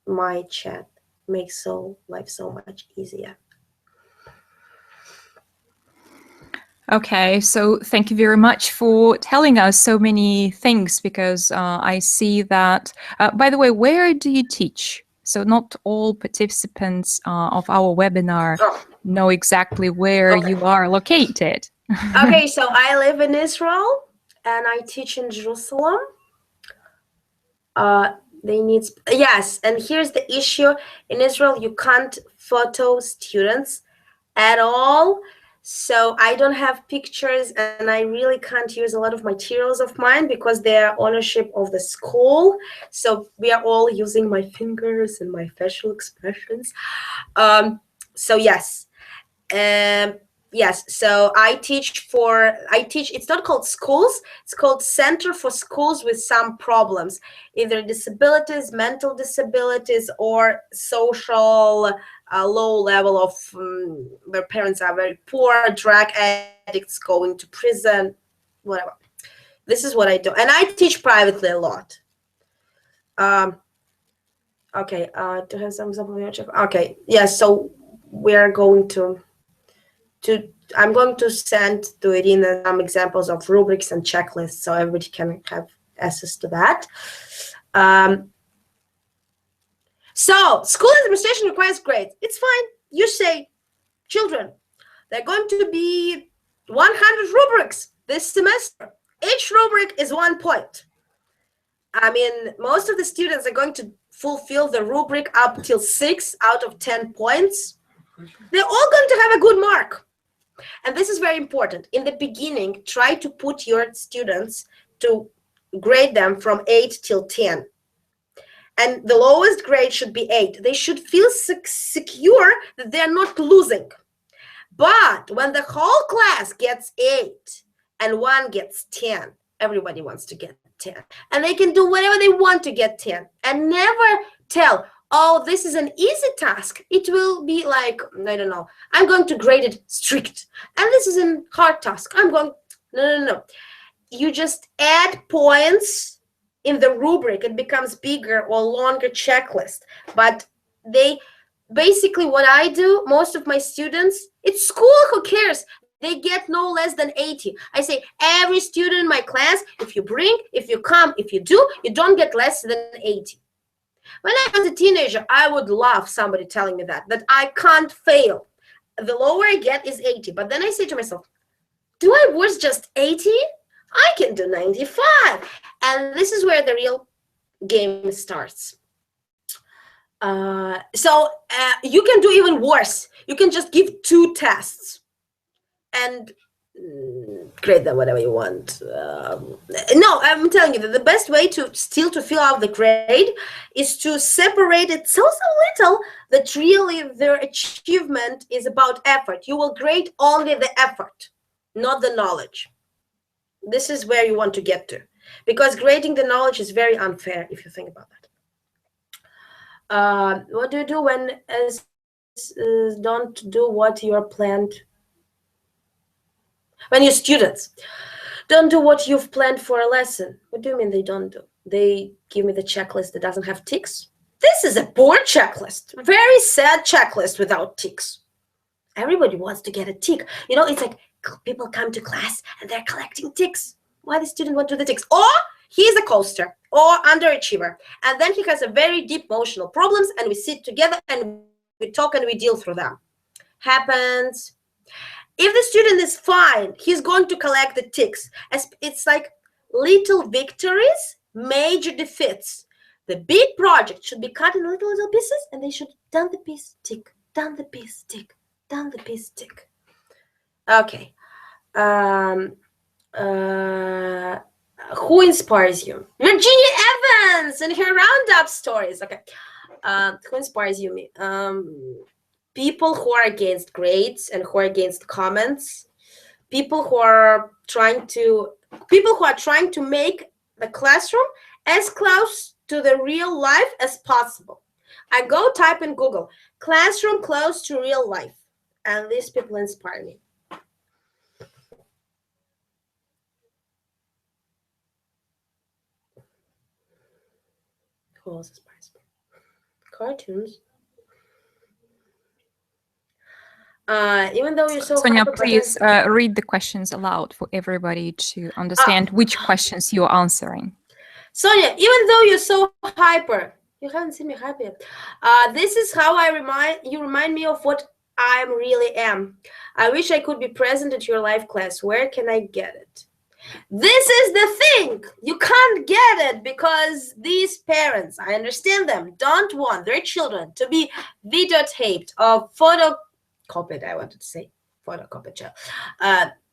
my chat. Makes life so much easier. Okay, so thank you very much for telling us so many things, because I see that, by the way, where do you teach? So not all participants of our webinar know exactly where you are located. Okay, so I live in Israel and I teach in Jerusalem. Yes, and here's the issue. In Israel, you can't photo students at all. So I don't have pictures, and I really can't use a lot of materials of mine because they're ownership of the school. So we are all using my fingers and my facial expressions. So yes. Yes, so I teach, it's not called schools, it's called Center for Schools with Some Problems, either disabilities, mental disabilities, or social low level of their parents are very poor, drug addicts going to prison, whatever. This is what I do. And I teach privately a lot. Okay, to have some example of your check. Okay, yes. So we are going to I'm going to send to Irina some examples of rubrics and checklists so everybody can have access to that. So school administration requires grades. It's fine. You say, children, there are going to be 100 rubrics this semester. Each rubric is 1 point. I mean, most of the students are going to fulfill the rubric up till 6 out of 10 points. They're all going to have a good mark. And this is very important. In the beginning, try to put your students to grade them from 8 till 10. And the lowest grade should be 8. They should feel secure that they're not losing. But when the whole class gets 8 and one gets 10, everybody wants to get 10. And they can do whatever they want to get 10. And never tell, oh, this is an easy task. It will be like, I don't know, I'm going to grade it strict. And this is a hard task. I'm going, no. You just add points in the rubric. It becomes bigger or longer checklist. But they, basically what I do, most of my students, it's school, who cares? They get no less than 80. I say, every student in my class, if you bring, if you come, if you do, you don't get less than 80. When I was a teenager, I would love somebody telling me that I can't fail. The lower I get is 80. But then I say to myself, do I was just 80? I can do 95. And this is where the real game starts. So you can do even worse. You can just give 2 tests and grade them whatever you want. No, I'm telling you that the best way to fill out the grade is to separate it so little that really their achievement is about effort. You will grade only the effort, not the knowledge. This is where you want to get to, because grading the knowledge is very unfair if you think about that. What do you do when don't do what you are planned? When your students don't do what you've planned for a lesson, what do you mean they don't do? They give me the checklist that doesn't have ticks. This is a poor checklist, very sad checklist without ticks. Everybody wants to get a tick. You know, it's like people come to class and they're collecting ticks. Why the student want to do the ticks? Or he's a coaster or underachiever. And then he has a very deep emotional problems and we sit together and we talk and we deal through them. Happens. If the student is fine, he's going to collect the ticks. It's like little victories, major defeats. The big project should be cut in little pieces, and they should down the piece, tick, down the piece, tick, down the piece, tick. Okay. Who inspires you? Virginia Evans and her roundup stories. Okay. Who inspires you? People who are against grades and who are against comments, people who are trying to make the classroom as close to the real life as possible. I go type in Google, classroom close to real life, and these people inspire me. Who else inspires me? Cartoons. Even though you're so Sonia, please read the questions aloud for everybody to understand which questions you're answering. Sonia, even though you're so hyper, you haven't seen me happy yet. This is how you remind me of what I really am. I wish I could be present at your live class. Where can I get it? This is the thing. You can't get it because these parents, I understand them, don't want their children to be videotaped or photocopied. I wanted to say photocopied.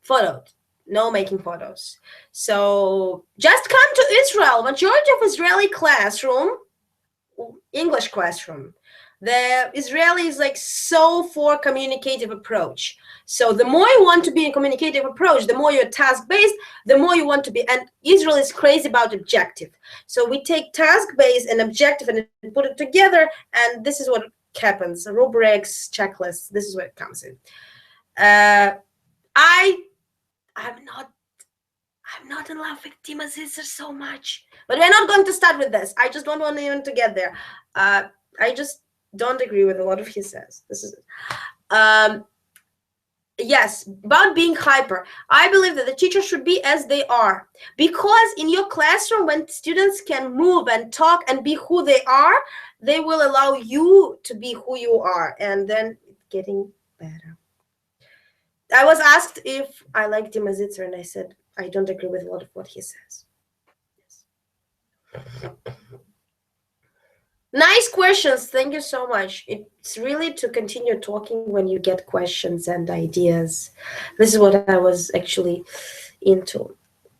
Photoed. No making photos. So just come to Israel. Majority of Israeli classroom, English classroom, the Israeli is like so for communicative approach. So the more you want to be in communicative approach, the more you're task-based, the more you want to be. And Israel is crazy about objective. So we take task-based and objective and put it together, and this is what happens. Rubrics, checklists, this is where it comes in. I'm not in love with Dima Zitzer so much. But we're not going to start with this. I just don't want even to get there. I just don't agree with a lot of he says. This is it. Yes, about being hyper. I believe that the teacher should be as they are. Because in your classroom, when students can move and talk and be who they are, they will allow you to be who you are. And then it's getting better. I was asked if I like Dima Zitzer, and I said, I don't agree with a lot of what he says. Yes. Nice questions. Thank you so much. It's really to continue talking when you get questions and ideas. This is what I was actually into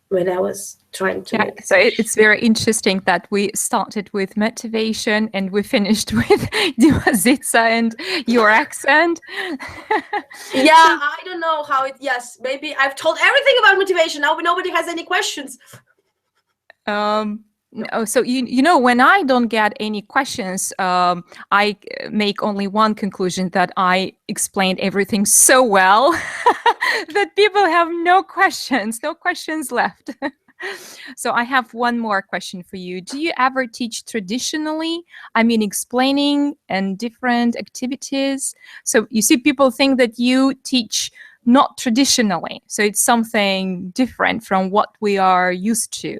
when I was trying to make so it's very interesting that we started with motivation and we finished with Dima Zitzer and your accent. Yeah, I don't know how it, yes, maybe I've told everything about motivation. Now nobody has any questions. No, so you know, when I don't get any questions, I make only one conclusion, that I explained everything so well that people have no questions left. So I have one more question for you. Do you ever teach traditionally? I mean, explaining and different activities. So you see, people think that you teach not traditionally. So it's something different from what we are used to.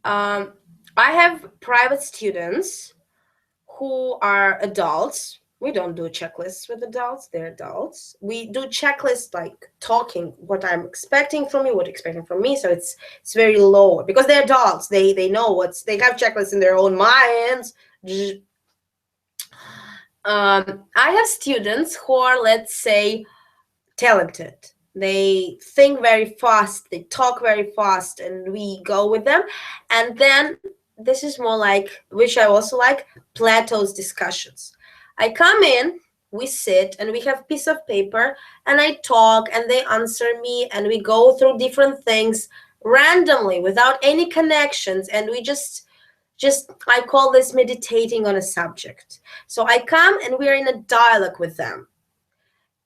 I have private students who are adults. We don't do checklists with adults. They're adults. We do checklists like talking what I'm expecting from you, what you're expecting from me. So it's very low because they're adults. They know they have checklists in their own minds. I have students who are, let's say, talented. They think very fast, they talk very fast, and we go with them. And then this is more like, which I also like, Plato's discussions. I come in, we sit, and we have a piece of paper, and I talk, and they answer me, and we go through different things randomly without any connections, and we just I call this meditating on a subject. So I come and we're in a dialogue with them.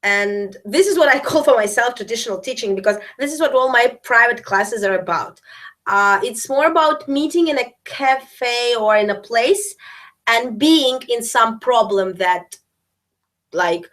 And this is what I call for myself traditional teaching, because this is what all my private classes are about. It's more about meeting in a cafe or in a place and being in some problem that, like,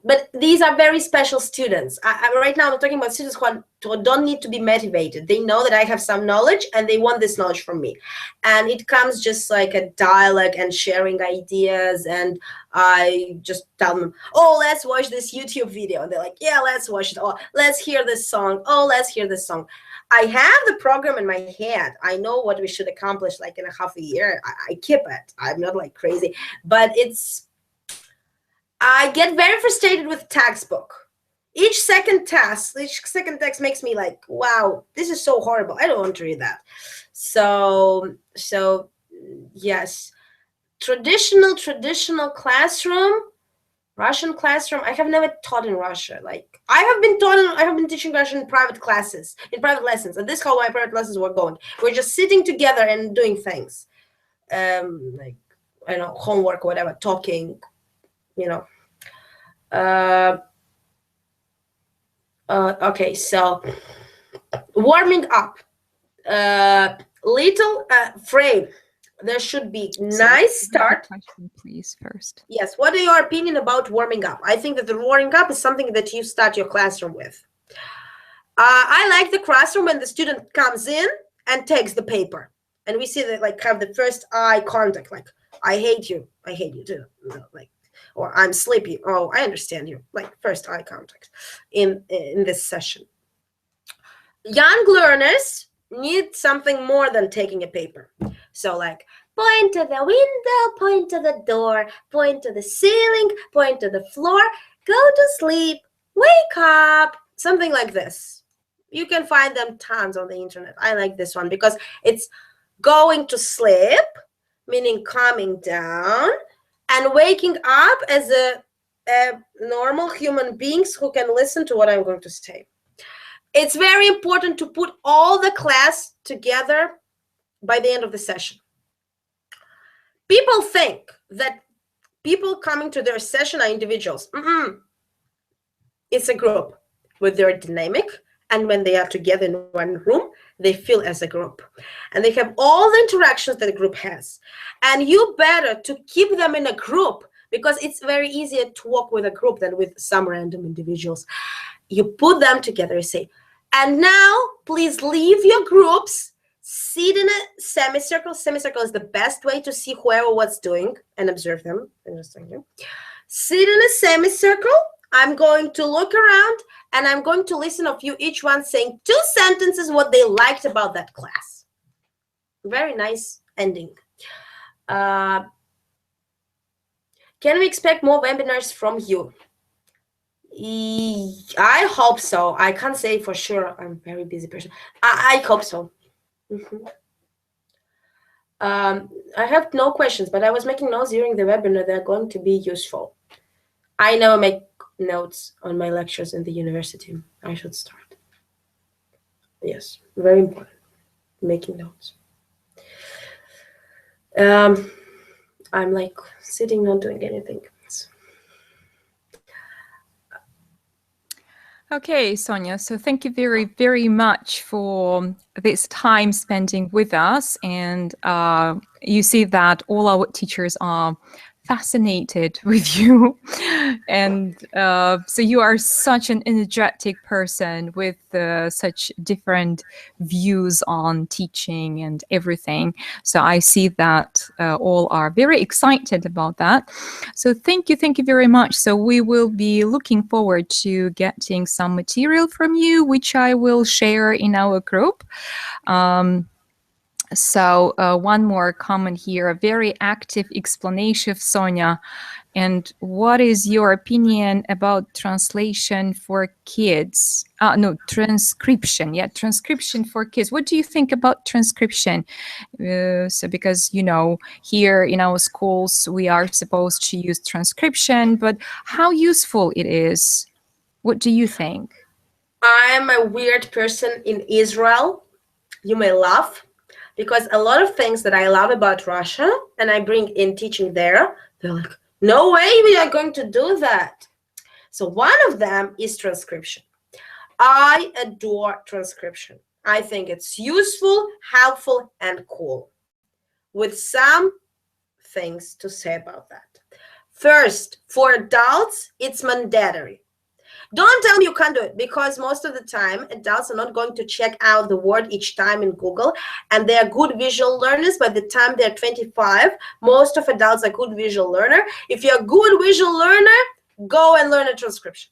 but these are very special students. Right now I'm talking about students who don't need to be motivated. They know that I have some knowledge and they want this knowledge from me. And it comes just like a dialogue and sharing ideas. And I just tell them, oh, let's watch this YouTube video. And they're like, yeah, let's watch it. Oh, let's hear this song. Oh, let's hear this song. I have the program in my head. I know what we should accomplish like in a half a year. I keep it. I'm not like crazy, but I get very frustrated with textbook. Each second text makes me like, wow, this is so horrible. I don't want to read that. So yes, traditional classroom, Russian classroom. I have never taught in Russia. Like I have been teaching Russian in private classes, in private lessons, and this is how my private lessons were going. We're just sitting together and doing things, like I don't know, homework, whatever, talking. You know. Okay, so warming up. Little frame. There should be nice start. Question, please, first. Yes. What are your opinion about warming up? I think that the warming up is something that you start your classroom with. I like the classroom when the student comes in and takes the paper, and we see that like have the first eye contact. Like I hate you too. You know, like. Or I'm sleepy. Oh, I understand you. Like first eye contact in this session. Young learners need something more than taking a paper. So like point to the window, point to the door, point to the ceiling, point to the floor, go to sleep, wake up, something like this. You can find them tons on the internet. I like this one because it's going to sleep, meaning calming down, and waking up as a normal human beings who can listen to what I'm going to say. It's very important to put all the class together by the end of the session. People think that people coming to their session are individuals. It's a group with their dynamic And when they are together in one room, they feel as a group. And they have all the interactions that a group has. And you better to keep them in a group, because it's very easier to work with a group than with some random individuals. You put them together, you say, and now please leave your groups, sit in a semicircle. Semicircle is the best way to see whoever what's doing and observe them. Sit in a semicircle. I'm going to look around and I'm going to listen of you, each one saying 2 sentences what they liked about that class. Very nice ending. Can we expect more webinars from you? I hope so. I can't say for sure. I'm a very busy person. I hope so. I have no questions, but I was making notes during the webinar. They're going to be useful. I never make notes on my lectures in the university. I should start. Yes, very important. Making notes. I'm like sitting, not doing anything. Okay, Sonia, so thank you very, very much for this time spending with us. And you see that all our teachers are fascinated with you. And so you are such an energetic person with such different views on teaching and everything. So I see that all are very excited about that. So thank you very much. So we will be looking forward to getting some material from you, which I will share in our group. So one more comment here, a very active explanation of Sonia. And what is your opinion about translation for kids? No, transcription. Yeah, transcription for kids. What do you think about transcription? So because, you know, here in our schools, we are supposed to use transcription, but how useful it is? What do you think? I'm a weird person in Israel. You may laugh, because a lot of things that I love about Russia and I bring in teaching there, they're like, no way we are going to do that. So one of them is transcription. I adore transcription. I think it's useful, helpful, and cool. With some things to say about that. First, for adults, it's mandatory. Don't tell me you can't do it, because most of the time adults are not going to check out the word each time in Google, and they are good visual learners. By the time they're 25, most of adults are good visual learner. If you're a good visual learner, go and learn a transcription.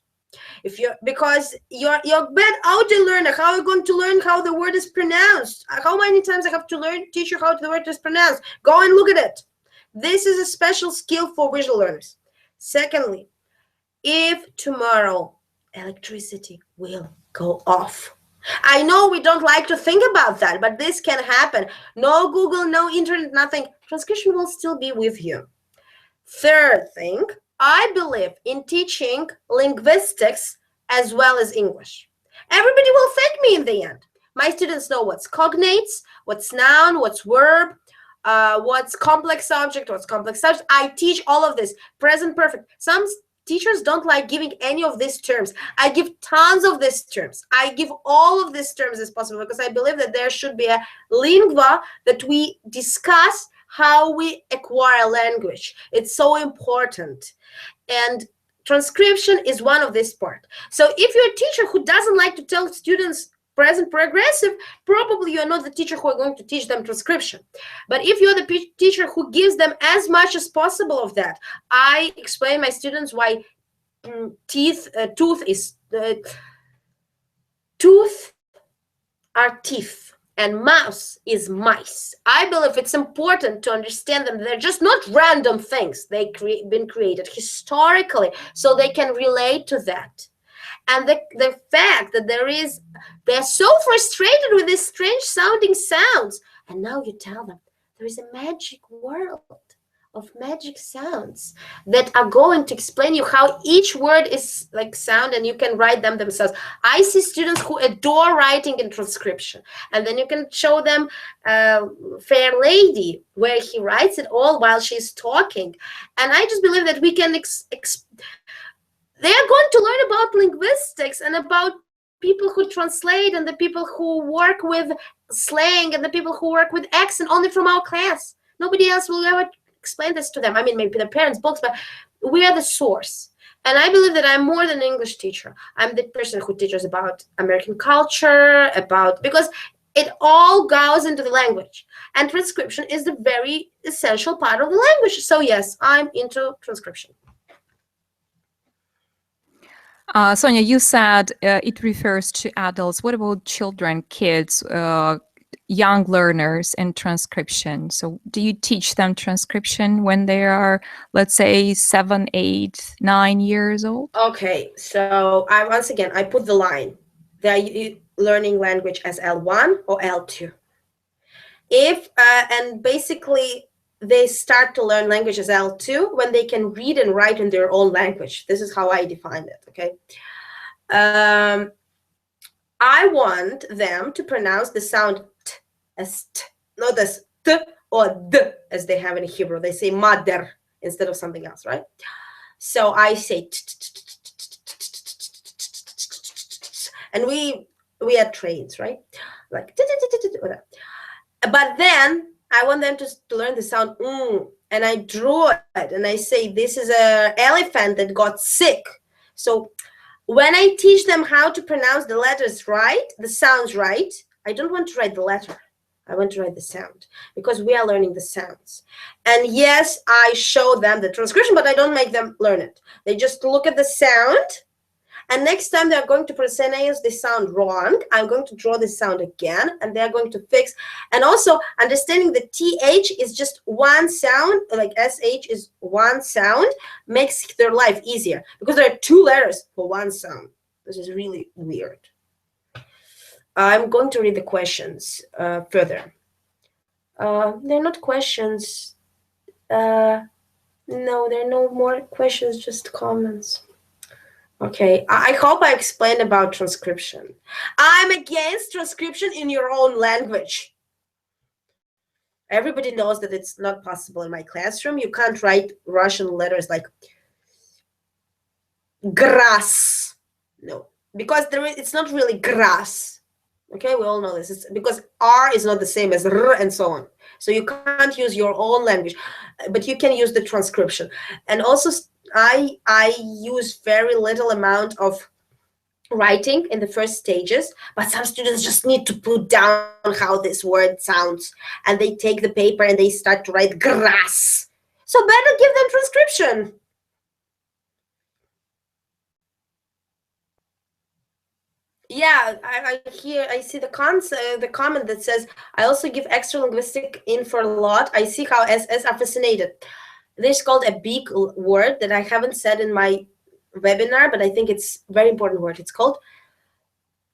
Because you're a bad audio learner, how are you going to learn how the word is pronounced? How many times I have to teach you how the word is pronounced? Go and look at it. This is a special skill for visual learners. Secondly, if tomorrow electricity will go off. I know we don't like to think about that, but this can happen. No Google, no internet, nothing. Transcription will still be with you. Third thing, I believe in teaching linguistics as well as English. Everybody will thank me in the end. My students know what's cognates, what's noun, what's verb, what's complex subject, what's complex subject. I teach all of this. Present perfect. Some teachers don't like giving any of these terms. I give tons of these terms. I give all of these terms as possible, because I believe that there should be a lingua that we discuss how we acquire language. It's so important. And transcription is one of this part. So if you're a teacher who doesn't like to tell students present progressive, probably you're not the teacher who are going to teach them transcription. But if you're the teacher who gives them as much as possible of that, I explain my students why tooth are teeth and mouse is mice. I believe it's important to understand them. They're just not random things. They've been created historically, so they can relate to that. And the fact that they're so frustrated with these strange sounding sounds. And now you tell them there is a magic world of magic sounds that are going to explain you how each word is like sound, and you can write them themselves. I see students who adore writing and transcription. And then you can show them Fair Lady, where he writes it all while she's talking. And I just believe that we can they are going to learn about linguistics and about people who translate and the people who work with slang and the people who work with accent only from our class. Nobody else will ever explain this to them. I mean, maybe the parents' books, but we are the source. And I believe that I'm more than an English teacher. I'm the person who teaches about American culture, because it all goes into the language. And transcription is the very essential part of the language. So yes, I'm into transcription. Sonia, you said it refers to adults. What about children, kids, young learners and transcription? So do you teach them transcription when they are, let's say, 7, 8, 9 years old? Okay, so once again, I put the line. They're learning language as L1 or L2. And basically, they start to learn language as L2 when they can read and write in their own language. This is how I define it, okay? I want them to pronounce the sound t as t, not as t or d as they have in Hebrew. They say mother instead of something else, right? So I say t, and we are trained, right? Like, but then I want them to learn the sound and I draw it and I say this is an elephant that got sick. So when I teach them how to pronounce the letters right, the sounds right, I don't want to write the letter. I want to write the sound because we are learning the sounds. And yes, I show them the transcription, but I don't make them learn it. They just look at the sound. And next time they're going to pronounce the sound wrong, I'm going to draw the sound again, and they're going to fix. And also understanding the TH is just one sound, like SH is one sound, makes their life easier because there are 2 letters for one sound. This is really weird. I'm going to read the questions further. They're not questions. No, there are no more questions, just comments. Okay, I hope I explained about transcription. I'm against transcription in your own language. Everybody knows that it's not possible in my classroom. You can't write Russian letters like grass. No, because it's not really grass. Okay, we all know this. It's because R is not the same as R and so on. So you can't use your own language, but you can use the transcription. And also, I use very little amount of writing in the first stages, but some students just need to put down how this word sounds, and they take the paper and they start to write grass. So better give them transcription. Yeah, I see the comment that says, I also give extra linguistic info a lot. I see how SS are fascinated. This is called a big word that I haven't said in my webinar, but I think it's a very important word. It's called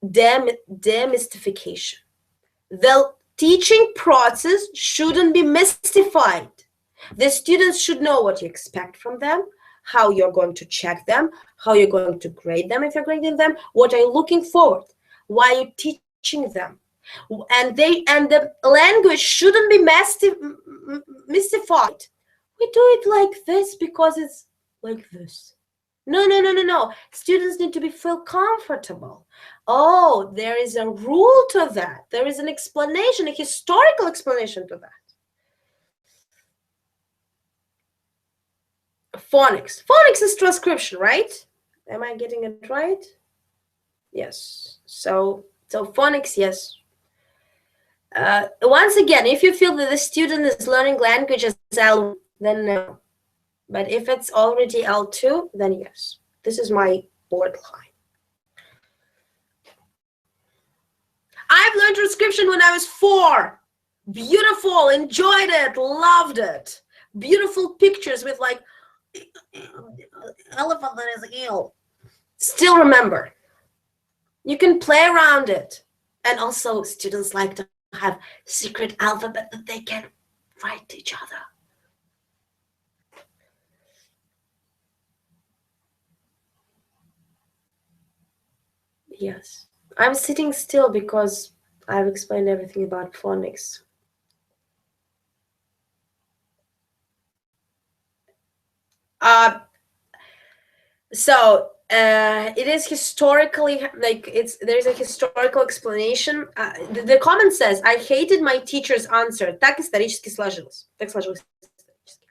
demystification. The teaching process shouldn't be mystified. The students should know what you expect from them, how you're going to check them, how you're going to grade them if you're grading them, what are you looking forward, why are you teaching them. And the language shouldn't be mystified. We do it like this because it's like this. No. Students need to feel comfortable. Oh, there is a rule to that. There is an explanation, a historical explanation to that. Phonics. Phonics is transcription, right? Am I getting it right? Yes. So phonics, yes. Once again, if you feel that the student is learning language as L1, then no. But if it's already L2, then yes. This is my borderline. I've learned transcription when I was 4. Beautiful, enjoyed it, loved it. Beautiful pictures with like elephant that is ill. Still remember. You can play around it. And also students like to have secret alphabet that they can write to each other. Yes. I'm sitting still because I've explained everything about phonics. So It is historically, like, there's a historical explanation. The comment says, I hated my teacher's answer. Так исторически сложилось. Так сложилось исторически.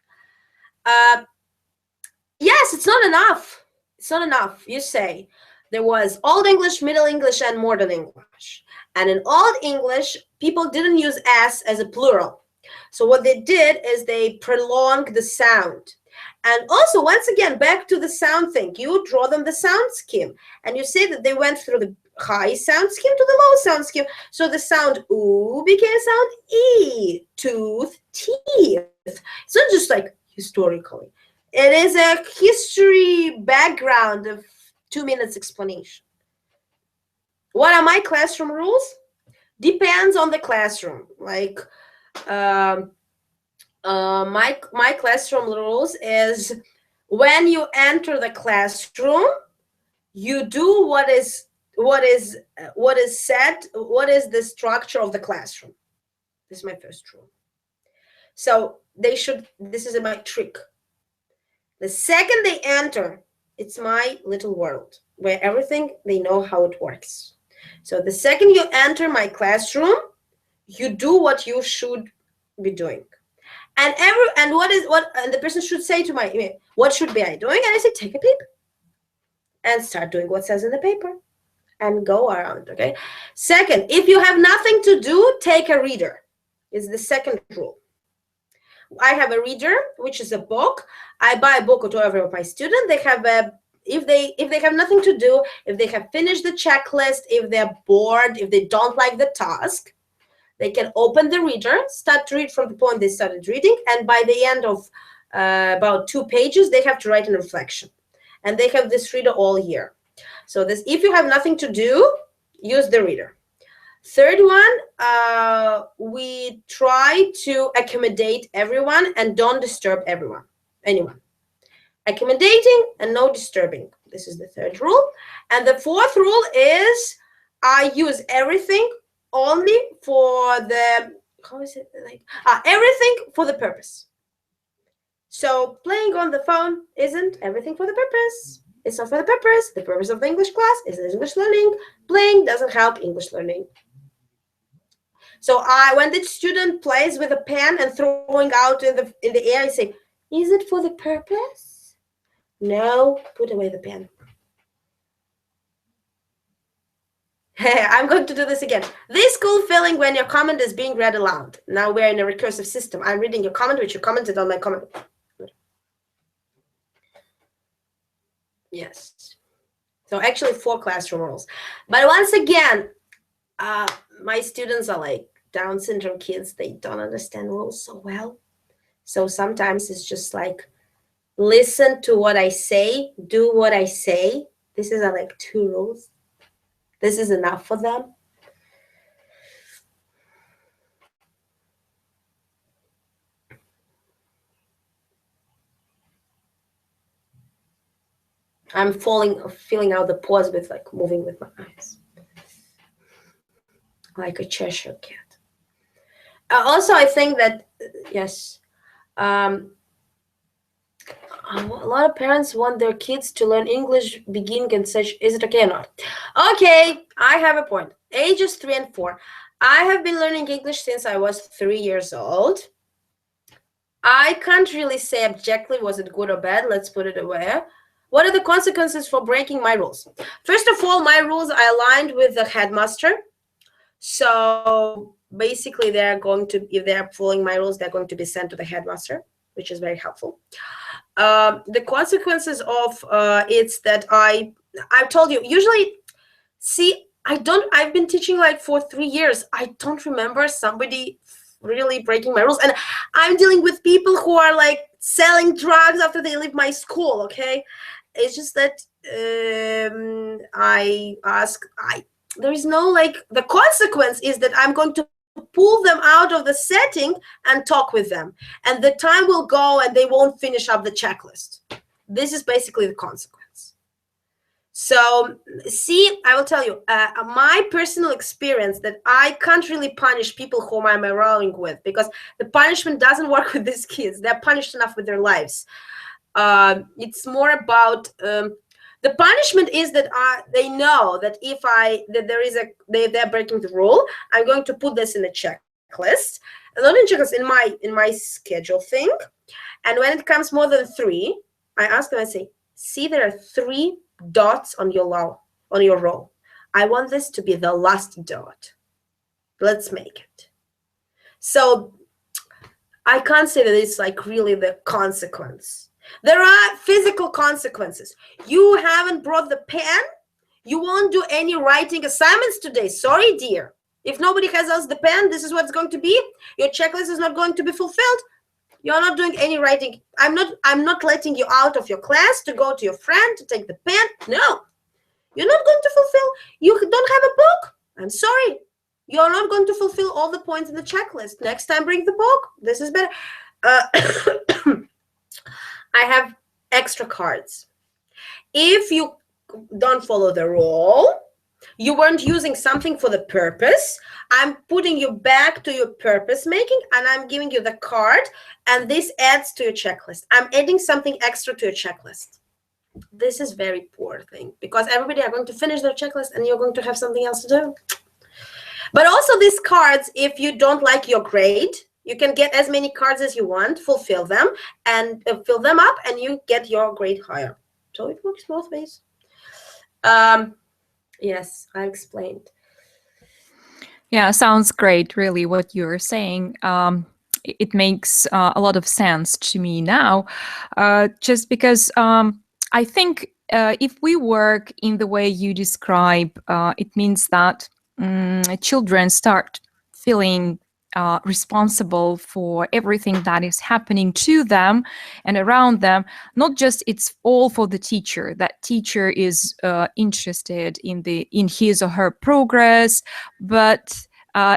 Yes, it's not enough. It's not enough. You say there was Old English, Middle English, and Modern English. And in Old English, people didn't use S as a plural. So what they did is they prolonged the sound. And also, once again, back to the sound thing, you draw them the sound scheme. And you say that they went through the high sound scheme to the low sound scheme. So the sound oo became sound e, tooth, teeth. It's not just like historically. It is a history background of 2 minutes explanation. What are my classroom rules? Depends on the classroom. Like, my classroom rules is when you enter the classroom, you do what is said, what is the structure of the classroom. This is my first rule. So this is my trick. The second they enter, it's my little world where everything, they know how it works. So the second you enter my classroom, you do what you should be doing. And the person should say to me, what should be I doing? And I say, take a paper and start doing what says in the paper and go around, okay? Second, if you have nothing to do, take a reader, is the second rule. I have a reader, which is a book. I buy a book to every of my students. They have if they have nothing to do, if they have finished the checklist, if they're bored, if they don't like the task, they can open the reader, start to read from the point they started reading, and by the end of about 2 pages, they have to write a reflection. And they have this reader all year. So if you have nothing to do, use the reader. Third one, we try to accommodate everyone and don't disturb anyone. Accommodating and no disturbing. This is the third rule. And the fourth rule is I use everything only for the, everything for the purpose. So playing on the phone isn't everything for the purpose. It's not for the purpose. The purpose of the English class is English learning. Playing doesn't help English learning. So when the student plays with a pen and throwing out in the air, I say, is it for the purpose? No, put away the pen. I'm going to do this again. This cool feeling when your comment is being read aloud. Now we're in a recursive system. I'm reading your comment, which you commented on my comment. Yes. So actually 4 classroom rules. But once again, my students are like Down syndrome kids. They don't understand rules so well. So sometimes it's just like, listen to what I say, do what I say. This is like 2 rules. This is enough for them. I'm feeling out the pause with like moving with my eyes. Like a Cheshire cat. Also, I think that, yes, a lot of parents want their kids to learn English beginning and such. Is it okay or not? Okay, I have a point. Ages 3 and 4. I have been learning English since I was 3 years old. I can't really say objectively, was it good or bad? Let's put it away. What are the consequences for breaking my rules? First of all, my rules are aligned with the headmaster. So basically, they're going to, if they're following my rules, they're going to be sent to the headmaster, which is very helpful. The consequences of it's that I've told you, usually, see, I've been teaching like for 3 years. I don't remember somebody really breaking my rules. And I'm dealing with people who are like selling drugs after they leave my school, okay? It's just that there is no like, the consequence is that I'm going to pull them out of the setting and talk with them. And the time will go and they won't finish up the checklist. This is basically the consequence. So see, I will tell you, my personal experience that I can't really punish people whom I'm rowing with, because the punishment doesn't work with these kids. They're punished enough with their lives. It's more about The punishment is that they know that if they're breaking the rule, I'm going to put this in a checklist, not in checklist, in my schedule thing. And when it comes more than 3, I ask them, I say, see, there are 3 dots on your roll. I want this to be the last dot. Let's make it. So I can't say that it's like really the consequence. There are physical consequences. You haven't brought the pen, you won't do any writing assignments today. Sorry, dear. If nobody has else the pen, this is what's going to be. Your checklist is not going to be fulfilled. You're not doing any writing. I'm not letting you out of your class to go to your friend to take the pen. No, you're not going to fulfill. You don't have a book. I'm sorry. You're not going to fulfill all the points in the checklist. Next time, bring the book. This is better. I have extra cards. If you don't follow the rule, you weren't using something for the purpose, I'm putting you back to your purpose making, and I'm giving you the card, and this adds to your checklist. I'm adding something extra to your checklist. This is very poor thing, because everybody are going to finish their checklist and you're going to have something else to do. But also these cards, if you don't like your grade, you can get as many cards as you want, fulfill them, and fill them up, and you get your grade higher. So it works both ways. Yes, I explained. Yeah, sounds great, really, what you're saying. It makes a lot of sense to me now, just because I think if we work in the way you describe, it means that children start feeling responsible for everything that is happening to them and around them. Not just it's all for the teacher. That teacher is interested in his or her progress, but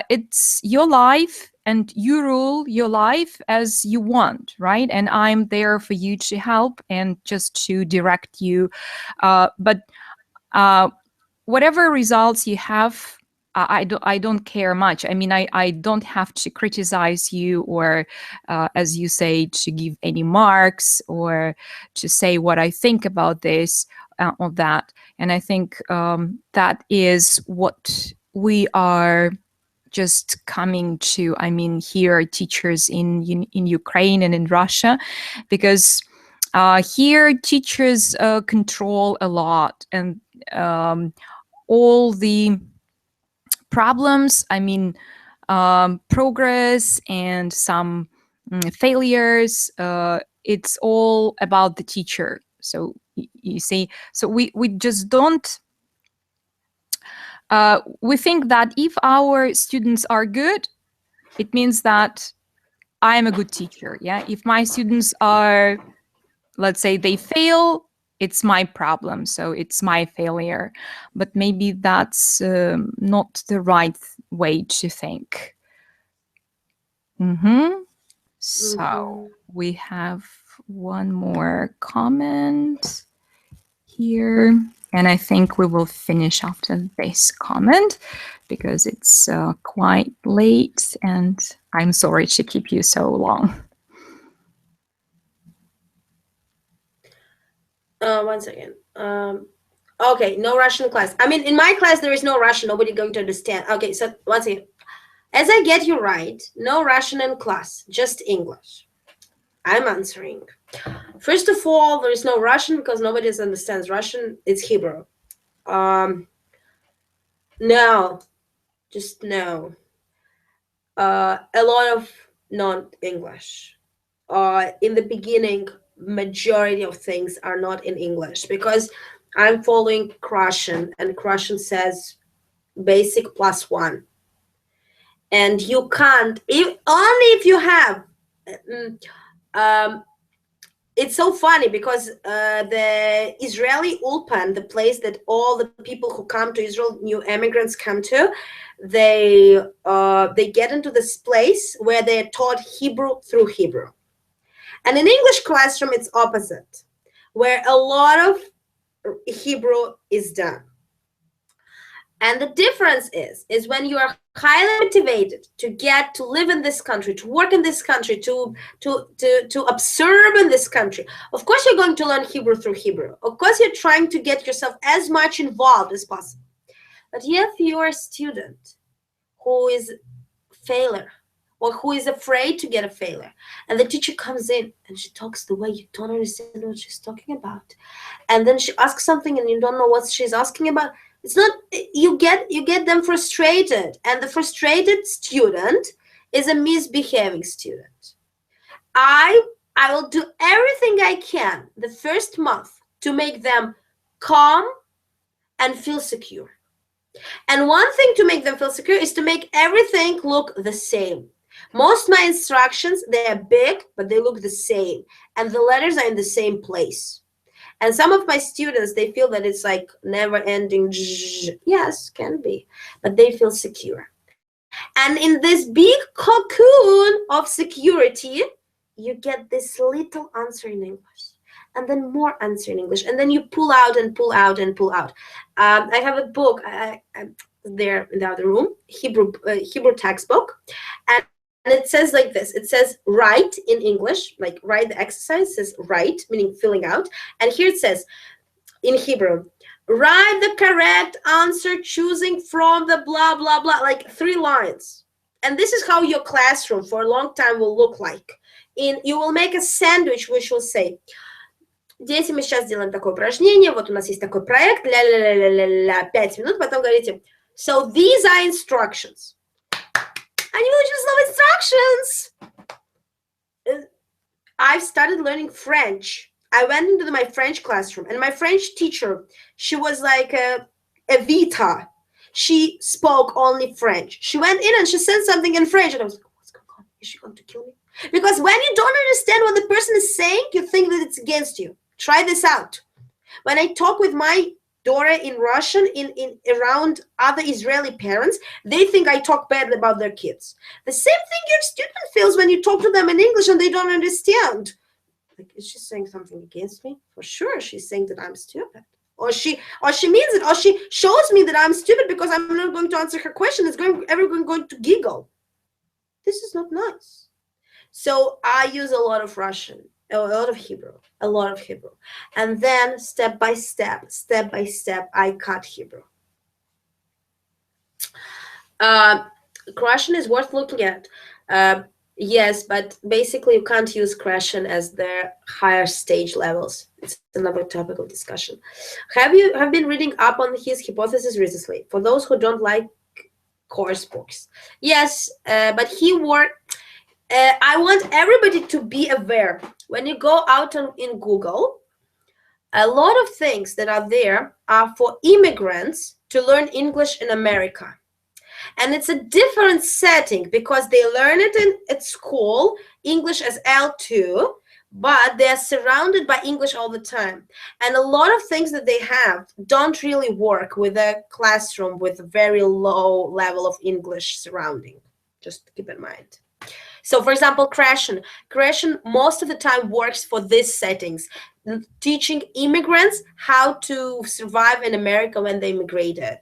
it's your life, and you rule your life as you want, right? And I'm there for you to help and just to direct you. But whatever results you have, I don't care much. I mean, I don't have to criticize you or, as you say, to give any marks or to say what I think about this or that. And I think that is what we are just coming to. I mean, here teachers in Ukraine and in Russia, because here teachers control a lot, and all the problems, I mean, progress and some failures, it's all about the teacher. So you see, so we just don't, we think that if our students are good, it means that I am a good teacher. Yeah, if my students are, let's say, they fail, it's my problem, so it's my failure. But maybe that's not the right way to think. So we have one more comment here, and I think we will finish after this comment because it's quite late, and I'm sorry to keep you so long. 1 second. Okay, no Russian class. I mean, in my class, there is no Russian. Nobody going to understand. Okay, so 1 second. As I get you right, no Russian in class, just English. I'm answering. First of all, there is no Russian because nobody understands Russian. It's Hebrew. No, just no. A lot of non-English. In the beginning, majority of things are not in English because I'm following Russian, and Russian says basic +1. And you can't, only if you have, it's so funny because the Israeli Ulpan, the place that all the people who come to Israel, new immigrants come to, they get into this place where they're taught Hebrew through Hebrew. And in English classroom, it's opposite, where a lot of Hebrew is done. And the difference is when you are highly motivated to get to live in this country, to work in this country, to observe in this country, of course you're going to learn Hebrew through Hebrew. Of course you're trying to get yourself as much involved as possible. But if you're a student who is a failure, or who is afraid to get a failure, and the teacher comes in and she talks the way you don't understand what she's talking about, and then she asks something and you don't know what she's asking about, it's not, you get them frustrated, and the frustrated student is a misbehaving student. I will do everything I can the first month to make them calm and feel secure. And one thing to make them feel secure is to make everything look the same. Most of my instructions, they are big, but they look the same, and the letters are in the same place. And some of my students, they feel that it's like never-ending. Yes, can be, but they feel secure. And in this big cocoon of security, you get this little answer in English, and then more answer in English, and then you pull out and pull out and pull out. I have a book there in the other room, Hebrew textbook, and it says like this. It says write in English, like write the exercise, says write, meaning filling out. And here it says in Hebrew, write the correct answer choosing from the blah, blah, blah, like 3 lines. And this is how your classroom for a long time will look like. You will make a sandwich which will say, дети, мы сейчас делаем такое упражнение, вот у нас есть такой проект, ля-ля-ля-ля-ля, 5 минут, потом говорите, so these are instructions. And you will just love instructions. I've started learning French. I went into my French classroom, and my French teacher, she was like a Vita. She spoke only French. She went in and she said something in French, and I was like, what's going on? Is she going to kill me? Because when you don't understand what the person is saying, you think that it's against you. Try this out. When I talk with my daughter in Russian, in around other Israeli parents, they think I talk badly about their kids. The same thing your student feels when you talk to them in English and they don't understand. Like, is she saying something against me? For sure, she's saying that I'm stupid. Or she means it, or she shows me that I'm stupid because I'm not going to answer her question. Everyone going to giggle. This is not nice. So I use a lot of Russian, a lot of Hebrew. And then step by step, I cut Hebrew. Russian is worth looking at. Yes, but basically you can't use Russian as their higher stage levels. It's another topic of discussion. Have been reading up on his hypothesis recently? For those who don't like course books. Yes, but he worked. I want everybody to be aware. When you go out in Google, a lot of things that are there are for immigrants to learn English in America. And it's a different setting because they learn it at school, English as L2, but they're surrounded by English all the time. And a lot of things that they have don't really work with a classroom with a very low level of English surrounding. Just keep in mind. So, for example, Crashen most of the time works for these settings, teaching immigrants how to survive in America when they immigrated.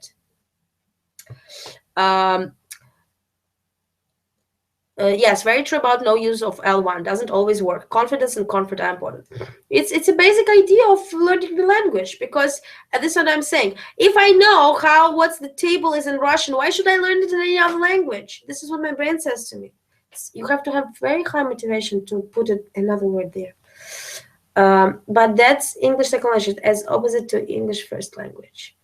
Yes, very true about no use of L1. Doesn't always work. Confidence and comfort are important. It's a basic idea of learning the language, because this is what I'm saying. If I know what the table is in Russian, why should I learn it in any other language? This is what my brain says to me. You have to have very high motivation to put another word there. But that's English second language as opposite to English first language.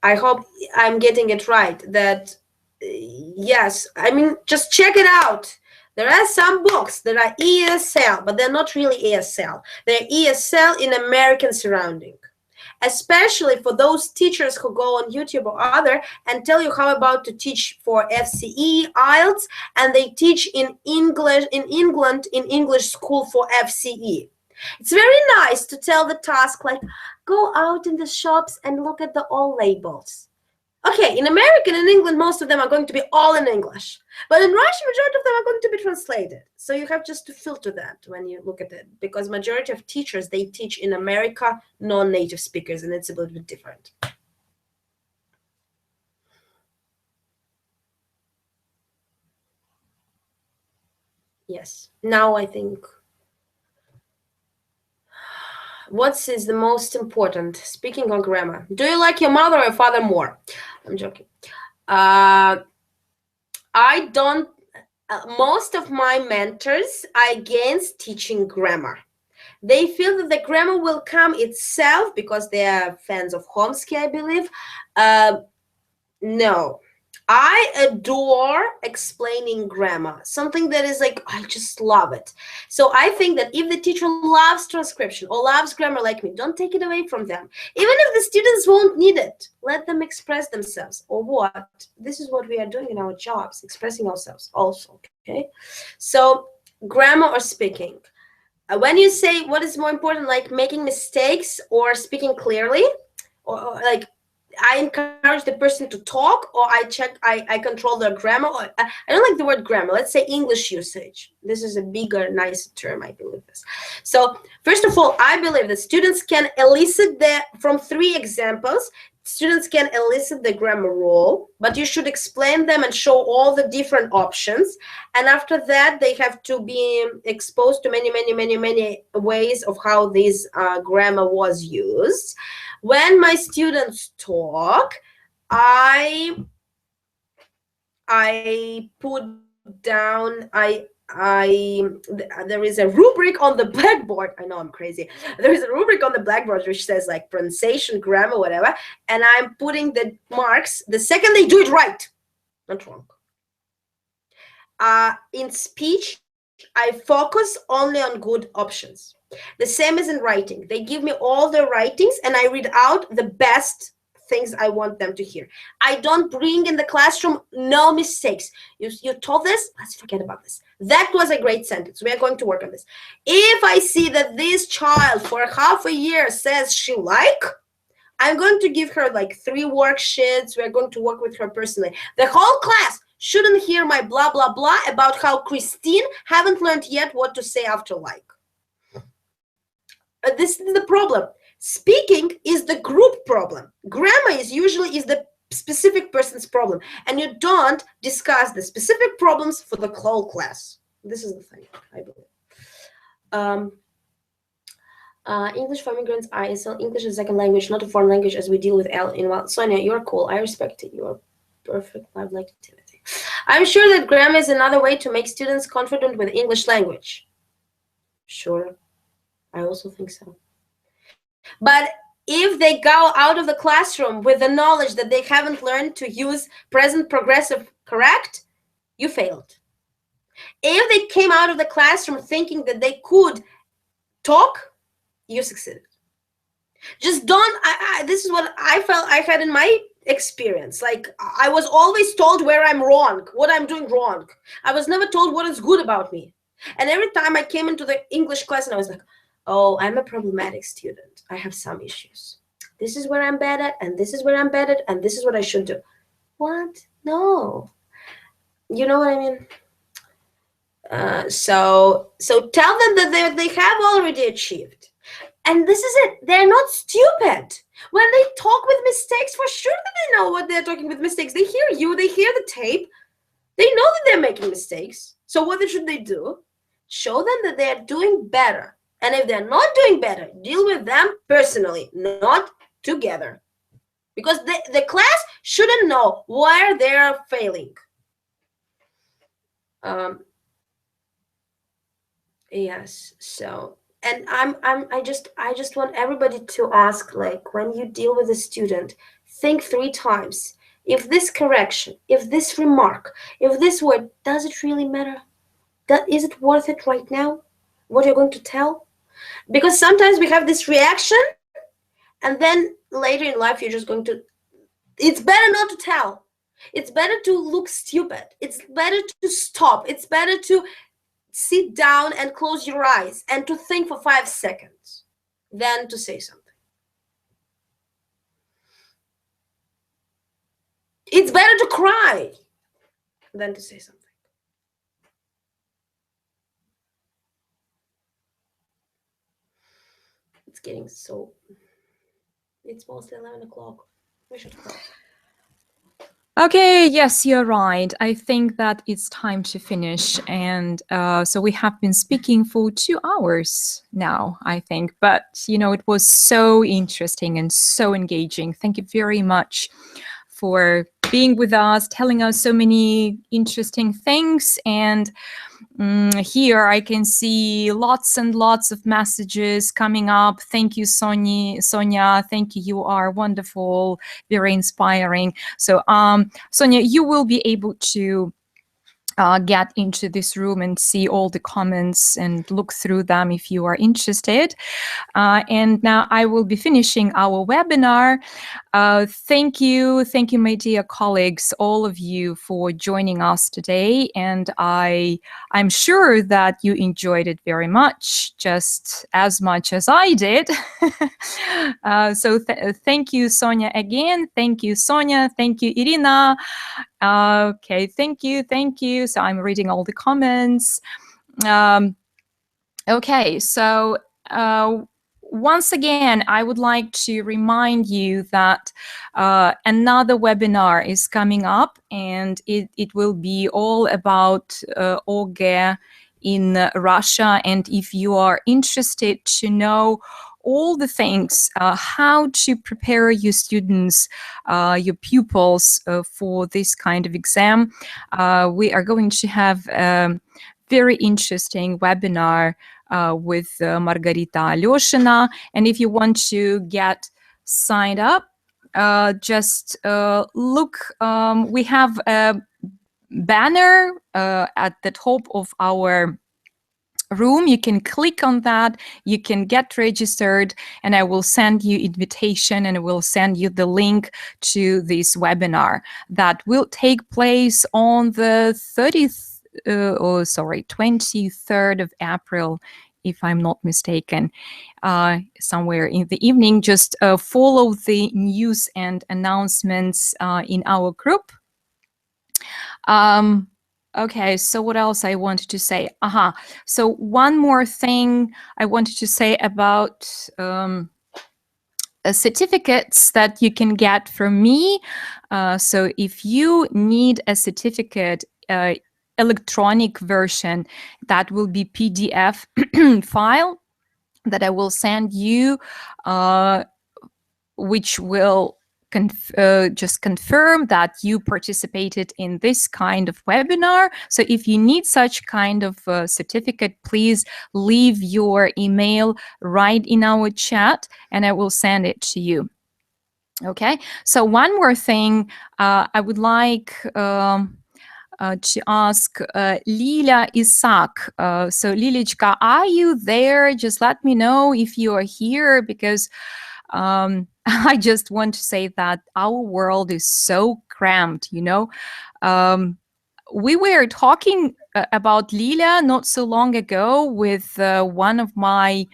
I hope I'm getting it right. That yes, I mean, just check it out. There are some books that are ESL, but they're not really ESL. They're ESL in American surrounding. Especially for those teachers who go on YouTube or other and tell you how about to teach for FCE, IELTS, and they teach in English in England in English school for FCE. It's very nice to tell the task like, go out in the shops and look at the all labels. Okay, in America and in England, most of them are going to be all in English. But in Russian, majority of them are going to be translated. So you have just to filter that when you look at it. Because majority of teachers, they teach in America non-native speakers, and it's a little bit different. Yes. Now I think, what is the most important? Speaking on grammar. Do you like your mother or your father more? I'm joking. I don't. Most of my mentors are against teaching grammar. They feel that the grammar will come itself because they are fans of Homsky, I believe. No. I adore explaining grammar, something that is like, I just love it. So I think that if the teacher loves transcription or loves grammar like me, don't take it away from them. Even if the students won't need it, let them express themselves. Or what? This is what we are doing in our jobs, expressing ourselves also, okay? So grammar or speaking. When you say what is more important, like making mistakes or speaking clearly, or like I encourage the person to talk, or I control their grammar. Or, I don't like the word grammar. Let's say English usage. This is a bigger, nicer term, I believe this. So first of all, I believe that students can elicit from 3 examples. Students can elicit the grammar rule, but you should explain them and show all the different options. And after that, they have to be exposed to many, many, many, many ways of how this grammar was used. When my students talk, I put down, there is a rubric on the blackboard. I know I'm crazy. There is a rubric on the blackboard which says like pronunciation, grammar, whatever, and I'm putting the marks the second they do it right, not wrong. In speech, I focus only on good options. The same as in writing. They give me all the writings and I read out the best things I want them to hear. I don't bring in the classroom no mistakes. You told this, let's forget about this. That was a great sentence. We are going to work on this. If I see that this child for half a year says she like, I'm going to give her like 3 worksheets. We're going to work with her personally. The whole class shouldn't hear my blah, blah, blah about how Christine haven't learned yet what to say after like. This is the problem. Speaking is the group problem. Grammar is usually the specific person's problem. And you don't discuss the specific problems for the whole class. This is the thing, I believe. English for immigrants, ISL. English is a second language, not a foreign language, as we deal with L in well. Sonia, you're cool. I respect it. You're perfect. I like activity. I'm sure that grammar is another way to make students confident with English language. Sure. I also think so. But if they go out of the classroom with the knowledge that they haven't learned to use present progressive correct, you failed. If they came out of the classroom thinking that they could talk, you succeeded. Just don't, this is what I felt I had in my experience. Like, I was always told where I'm wrong, what I'm doing wrong. I was never told what is good about me. And every time I came into the English class and I was like, oh, I'm a problematic student. I have some issues. This is where I'm bad at, and this is where I'm bad at, and this is what I should do. What? No. You know what I mean? So tell them that they have already achieved. And this is it. They're not stupid. When they talk with mistakes, for sure that they know what they're talking with mistakes. They hear you. They hear the tape. They know that they're making mistakes. So what should they do? Show them that they're doing better. And if they're not doing better, deal with them personally, not together. Because the class shouldn't know where they're failing. Yes. So. And I just want everybody to ask, like, when you deal with a student, think 3 times. If this correction, if this remark, if this word, does it really matter? Is it worth it right now? What you're going to tell? Because sometimes we have this reaction, and then later in life you're just going to. It's better not to tell. It's better to look stupid. It's better to stop. It's better to sit down and close your eyes and to think for 5 seconds than to say something. It's better to cry than to say something. It's getting so. It's mostly 11 o'clock. We should close. Okay, yes, you're right. I think that it's time to finish. And so we have been speaking for 2 hours now, I think. But, it was so interesting and so engaging. Thank you very much for being with us, telling us so many interesting things. And here I can see lots and lots of messages coming up. Thank you, Sonia. Thank you. You are wonderful, very inspiring. So, Sonia, you will be able to get into this room and see all the comments and look through them if you are interested. And now I will be finishing our webinar. Thank you, my dear colleagues, all of you, for joining us today. And I'm sure that you enjoyed it very much, just as much as I did. So thank you, Sonia, again. Thank you, Sonia. Thank you, Irina. Okay, thank you. So I'm reading all the comments. Okay, so once again, I would like to remind you that another webinar is coming up, and it will be all about OGE in Russia. And if you are interested to know all the things, how to prepare your students, your pupils for this kind of exam, we are going to have a very interesting webinar with Margarita Alyoshina. And if you want to get signed up, just look, we have a banner at the top of our room. You can click on that, you can get registered, and I will send you invitation, and I will send you the link to this webinar that will take place on the 23rd of April, if I'm not mistaken, somewhere in the evening. Just follow the news and announcements in our group. Okay, so what else I wanted to say? So one more thing I wanted to say about certificates that you can get from me. So if you need a certificate, electronic version, that will be PDF file that I will send you, which will just confirm that you participated in this kind of webinar. So if you need such kind of certificate, please leave your email right in our chat, and I will send it to you. Okay, so one more thing I would like to ask Lila Isak. So Lilichka, are you there? Just let me know if you are here, because I just want to say that our world is so cramped, we were talking about Lila not so long ago with one of my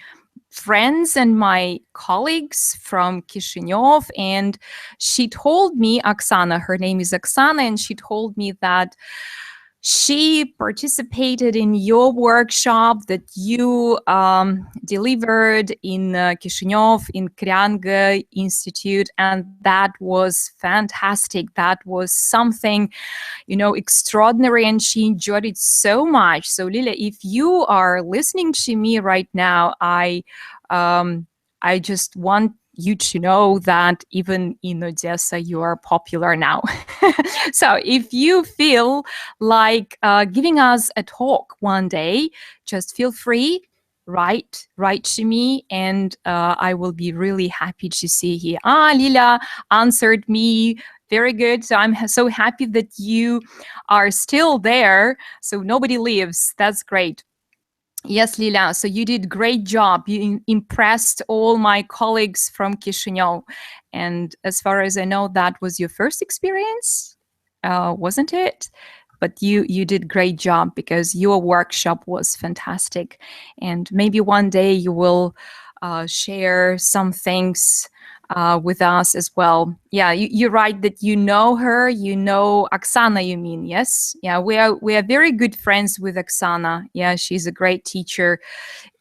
friends and my colleagues from Kishinev, and she told me, Oksana, her name is Oksana, and she told me that she participated in your workshop that you delivered in Kishinev, in Kryanga Institute, and that was fantastic. That was something, extraordinary, and she enjoyed it so much. So Lila, if you are listening to me right now, I just want you to know that even in Odessa, you are popular now. So if you feel like giving us a talk one day, just feel free, write to me, and I will be really happy to see you. Lila answered me. Very good. So I'm so happy that you are still there. So nobody leaves. That's great. Yes, Lila, so you did great job. You impressed all my colleagues from Chisinau. And as far as I know, that was your first experience, wasn't it? But you did great job, because your workshop was fantastic. And maybe one day you will share some things with us as well. Yeah, you write that you know her. You know Oksana, you mean? Yes. Yeah, we are very good friends with Oksana. Yeah, she's a great teacher,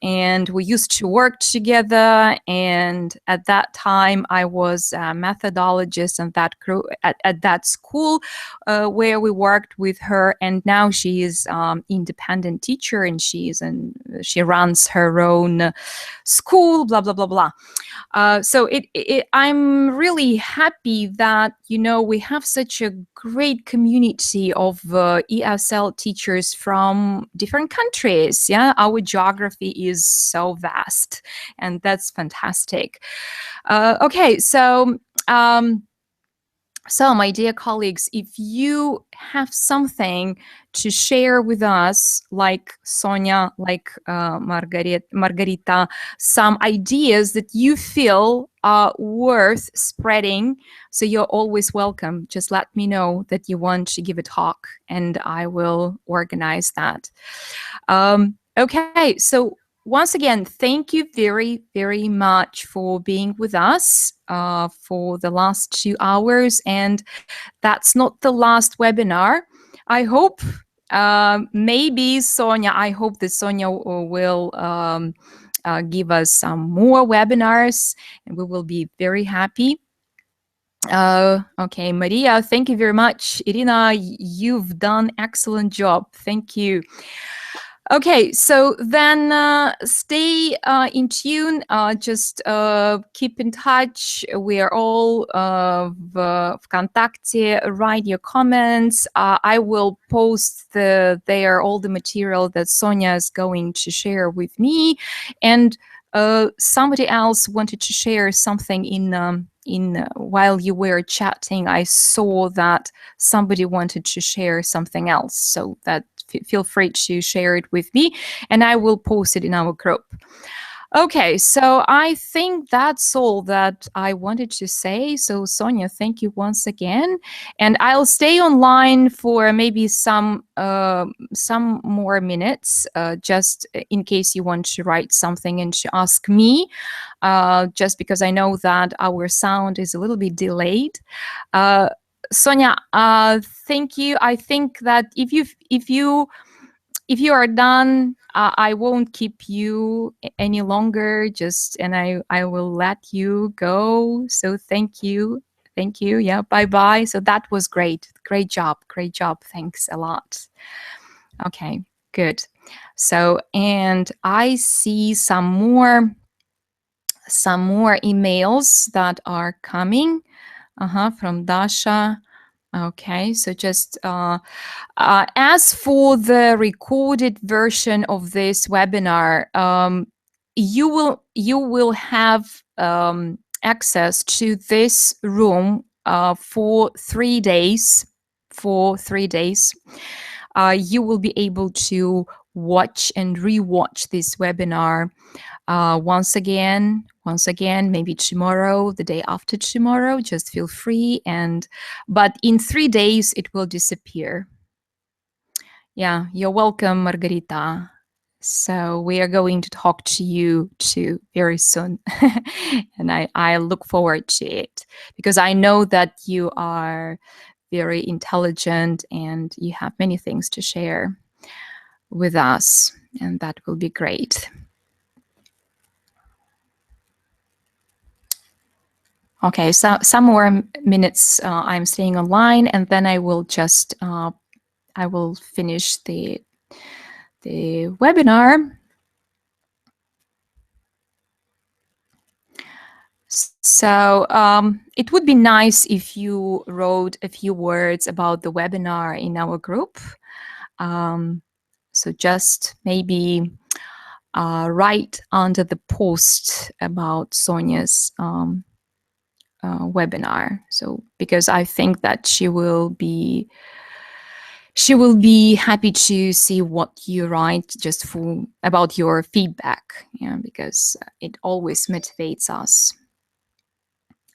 and we used to work together. And at that time, I was a methodologist at that school where we worked with her. And now she is independent teacher, and she runs her own school. Blah blah blah blah. So I'm really happy that, we have such a great community of ESL teachers from different countries. Yeah, our geography is so vast, and that's fantastic. Okay, so my dear colleagues, if you have something to share with us, like Sonia, like Margarita, some ideas that you feel are worth spreading, so you're always welcome. Just let me know that you want to give a talk, and I will organize that. Okay, so once again, thank you very, very much for being with us for the last 2 hours. And that's not the last webinar. I hope, maybe Sonia, I hope that Sonia will give us some more webinars, and we will be very happy. Okay, Maria, thank you very much. Irina, you've done excellent job. Thank you. Okay, so then stay in tune, just keep in touch. We are all Vkontakte. Write your comments. I will post there all the material that Sonia is going to share with me. And somebody else wanted to share something in while you were chatting. I saw that somebody wanted to share something else, so that feel free to share it with me, and I will post it in our group. Okay, so I think that's all that I wanted to say. So Sonia, thank you once again, and I'll stay online for maybe some more minutes, just in case you want to write something and to ask me, just because I know that our sound is a little bit delayed. Sonia, thank you. I think that if you are done, I won't keep you any longer. And I will let you go. So thank you. Yeah, bye. So that was great. Great job. Thanks a lot. Okay, good. So, and I see some more emails that are coming. From Dasha. Okay, so just as for the recorded version of this webinar, you will have access to this room for 3 days. You will be able to watch and rewatch this webinar once again, maybe tomorrow, the day after tomorrow. Just feel free, but in 3 days it will disappear. Yeah, you're welcome, Margarita. So we are going to talk to you too very soon. And I look forward to it, because I know that you are very intelligent and you have many things to share with us, and that will be great. Okay, so some more minutes I'm staying online, and then I will just I will finish the webinar. So it would be nice if you wrote a few words about the webinar in our group. So just maybe write under the post about Sonia's webinar. So because I think that she will be happy to see what you write, just about your feedback, because it always motivates us.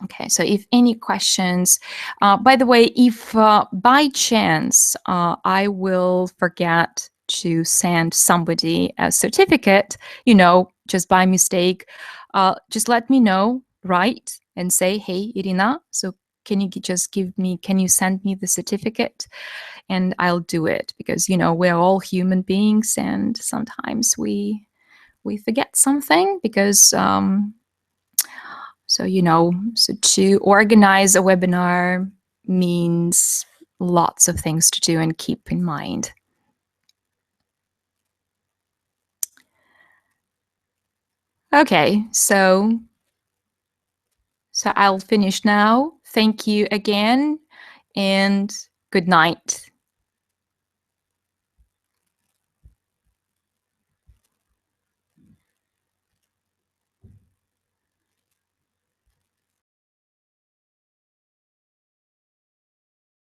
Okay, so if any questions, by the way, if by chance I will forget to send somebody a certificate, just by mistake, just let me know, right? and say, hey, Irina, so can you send me the certificate? And I'll do it, because, we're all human beings, and sometimes we forget something, because, so to organize a webinar means lots of things to do and keep in mind. Okay, so I'll finish now. Thank you again, and good night.